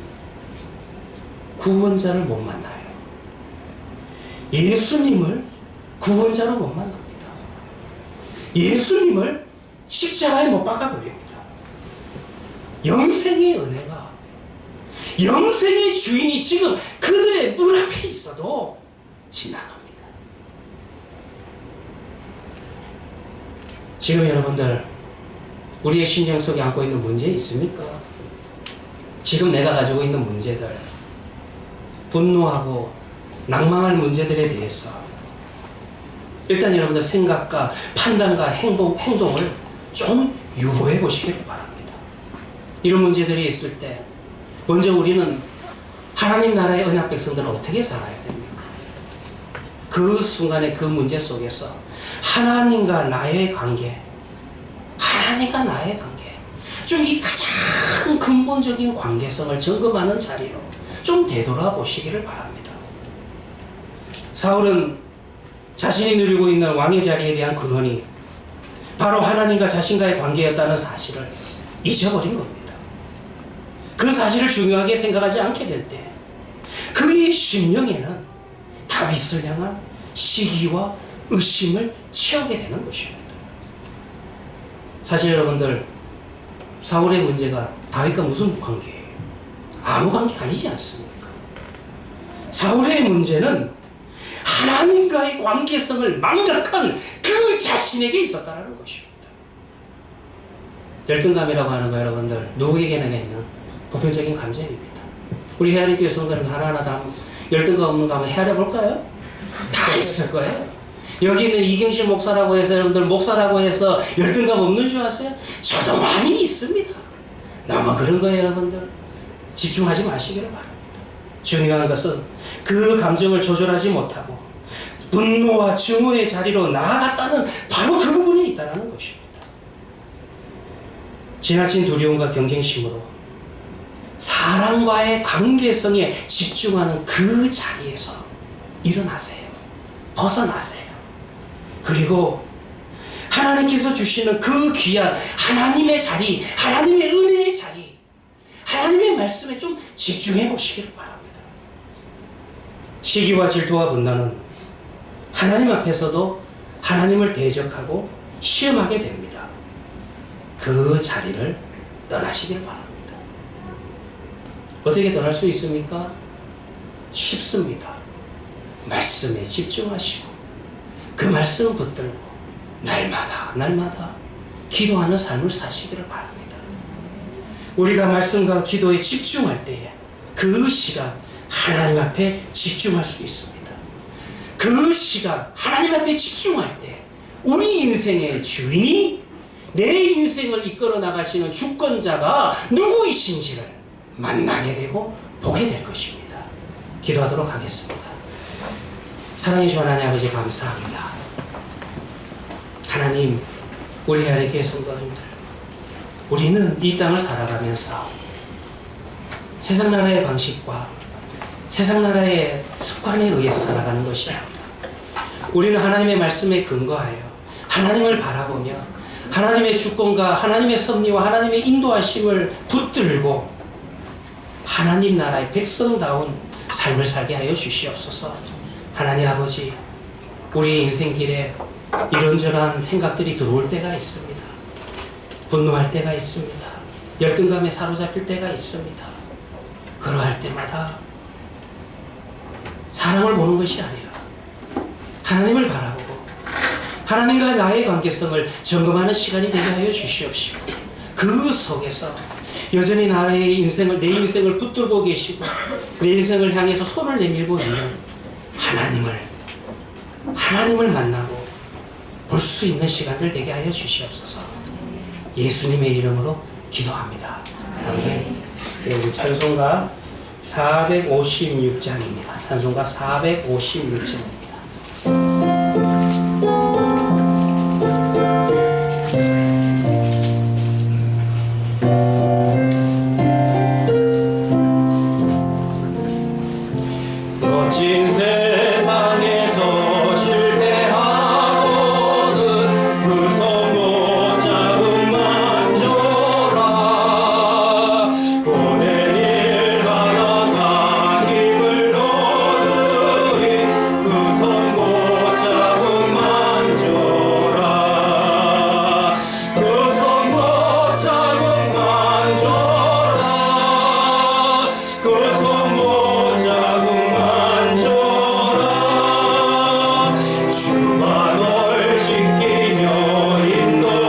구원자를 못 만나요. 예수님을 구원자로 못 만납니다. 예수님을 십자가에 못 박아버립니다. 영생의 은혜가, 영생의 주인이 지금 그들의 눈앞에 있어도 지나갑니다. 지금 여러분들 우리의 심령 속에 안고 있는 문제 있습니까? 지금 내가 가지고 있는 문제들, 분노하고 낭망할 문제들에 대해서 일단 여러분들 생각과 판단과 행동을 좀 유보해 보시길 바랍니다. 이런 문제들이 있을 때 먼저 우리는 하나님 나라의 언약 백성들은 어떻게 살아야 됩니까? 그 순간에 그 문제 속에서 하나님과 나의 관계, 하나님과 나의 관계, 좀 이 가장 근본적인 관계성을 점검하는 자리로 좀 되돌아보시기를 바랍니다. 사울은 자신이 누리고 있는 왕의 자리에 대한 근원이 바로 하나님과 자신과의 관계였다는 사실을 잊어버린 겁니다. 그 사실을 중요하게 생각하지 않게 될 때 그의 심령에는 다윗을 향한 시기와 의심을 채우게 되는 것입니다. 사실 여러분들 사울의 문제가 다윗과 무슨 관계예요? 아무 관계 아니지 않습니까? 사울의 문제는 하나님과의 관계성을 망각한 그 자신에게 있었다는 것입니다. 열등감이라고 하는 거 여러분들 누구에게나 있는 보편적인 감정입니다. 우리 헤아리교회 성도는 하나하나 다 열등감 없는 거 한번 헤아려볼까요? 다 있을 거예요. 여기 있는 이경실 목사라고 해서 여러분들 목사라고 해서 열등감 없는 줄 아세요? 저도 많이 있습니다. 너무 그런 거예요 여러분들. 집중하지 마시기를 바랍니다. 중요한 것은 그 감정을 조절하지 못하고 분노와 증오의 자리로 나아갔다는 바로 그 부분이 있다는 것입니다. 지나친 두려움과 경쟁심으로 사랑과의 관계성에 집중하는 그 자리에서 일어나세요. 벗어나세요. 그리고 하나님께서 주시는 그 귀한 하나님의 자리, 하나님의 은혜의 자리, 하나님의 말씀에 좀 집중해 보시기를 바랍니다. 시기와 질투와 분노는 하나님 앞에서도 하나님을 대적하고 시험하게 됩니다. 그 자리를 떠나시길 바랍니다. 어떻게 떠날 수 있습니까? 쉽습니다. 말씀에 집중하시고 그 말씀 붙들고 날마다 기도하는 삶을 사시기를 바랍니다. 우리가 말씀과 기도에 집중할 때에 그 시간 하나님 앞에 집중할 수 있습니다. 그 시간 하나님 앞에 집중할 때 우리 인생의 주인이 내 인생을 이끌어 나가시는 주권자가 누구이신지를 만나게 되고 보게 될 것입니다. 기도하도록 하겠습니다. 사랑의 주 하나님 아버지 감사합니다. 하나님, 우리 하나님께 성도님들, 우리는 이 땅을 살아가면서 세상 나라의 방식과 세상 나라의 습관에 의해서 살아가는 것이 아니라 우리는 하나님의 말씀에 근거하여 하나님을 바라보며 하나님의 주권과 하나님의 섭리와 하나님의 인도하심을 붙들고 하나님 나라의 백성다운 삶을 살게 하여 주시옵소서. 하나님 아버지, 우리 인생길에 이런저런 생각들이 들어올 때가 있습니다. 분노할 때가 있습니다. 열등감에 사로잡힐 때가 있습니다. 그러할 때마다 사람을 보는 것이 아니라 하나님을 바라보고 하나님과 나의 관계성을 점검하는 시간이 되게 하여 주시옵시고 그 속에서 여전히 나의 인생을, 내 인생을 붙들고 계시고 내 인생을 향해서 손을 내밀고 있는 하나님을 만나고 볼 수 있는 시간들 되게 하여 주시옵소서. 예수님의 이름으로 기도합니다. 아멘. 우리 찬송가 456장입니다. 찬송가 456장입니다. 거친 세상에서 실패하거든 그 손목 자국만 줘라. 오늘 일 하다가 힘을 얻으리 그 손목 자국만 줘라. 그 손목 자국만 줘라. 그 손목 자국만 줘라. 주가 널 지키며 인도하시니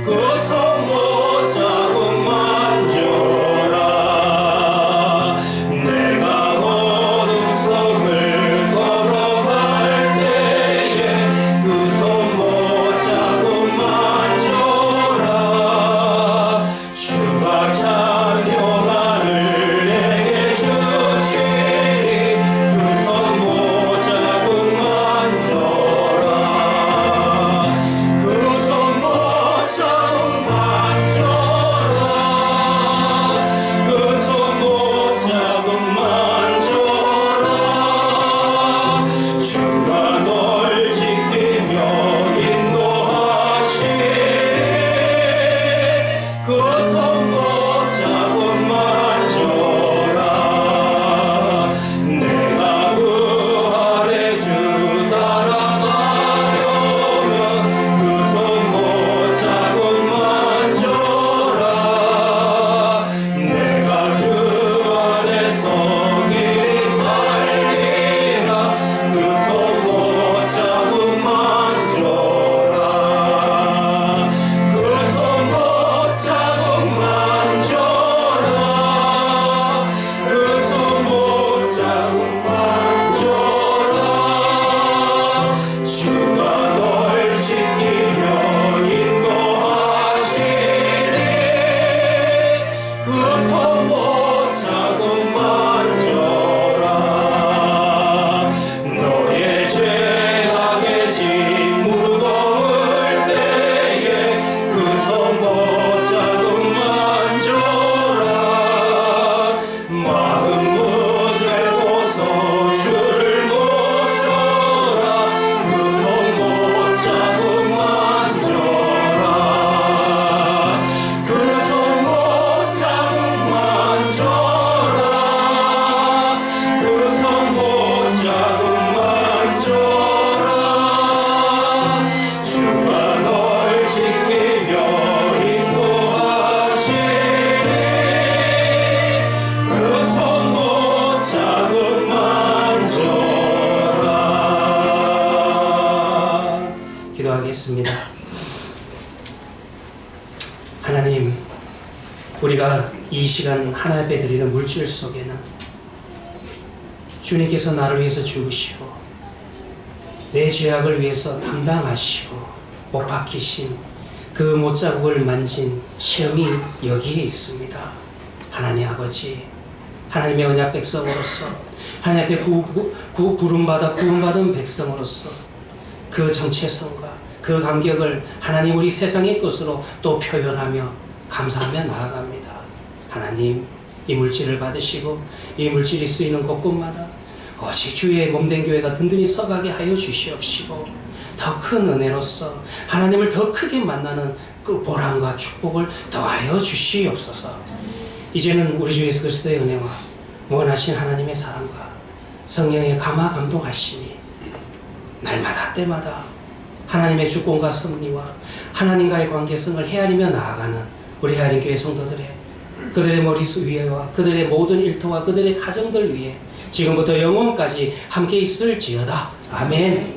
그 손목 자국만 줘라. 내가 어둠 속을 걸어갈 때에 그 손목 자국만 줘라. 주가 찬송가를 내게 주시니 그 손목 자국만 줘라. 그 손목 자국만 줘라. 그 손목 자국만 줘라. 주가 널 지키며 인도하시니 그 손목 자국만 줘라. 내가 그 아래 주 따라가려면 그 손목 자국만 줘라. 내가 주 안에서 길이 살리라. 그 손목 자국만 줘라. 그 손목 자국만 줘라. 그 손목 자국만 줘라. 주가 널 지키며 인도하시니 그 손목 자국만 줘라. 너의 죄악의 짐 무거울 때에 그 손목 자국만 줘라. 마음 무뎌고서 주를 모셔라. 그 손목 자국만 줘라. 그 손목 자국만 줘라. 그 손목 자국만 줘라. 주가 널 지키며 인도하시니 그 손목 자국만 줘라. 기도하겠습니다. 하나님, 우리가 이 시간 하나님 앞에 드리는 물질 속에는 주님께서 나를 위해서 죽으시고 내 죄악을 위해서 담당하시고 못 박히신 그 못자국을 만진 체험이 여기에 있습니다. 하나님 아버지, 하나님의 언약 백성으로서 하나님 앞에 부름받아 구원받은 백성으로서 그 정체성과 그 감격을 하나님 우리 세상의 것으로 또 표현하며 감사하며 나아갑니다. 하나님, 이 물질을 받으시고 이 물질이 쓰이는 곳곳마다 오직 주의 몸된 교회가 든든히 서가게 하여 주시옵시고 더 큰 은혜로서 하나님을 더 크게 만나는 그 보람과 축복을 더하여 주시옵소서. 이제는 우리 주 예수 그리스도의 은혜와 원하신 하나님의 사랑과 성령의 감화 감동하심이 날마다 때마다 하나님의 주권과 섭리와 하나님과의 관계성을 헤아리며 나아가는 우리 헤아린 교회 성도들의 그들의 머릿속 위에와 그들의 모든 일터와 그들의 가정들 위에 지금부터 영원까지 함께 있을지어다. 아멘.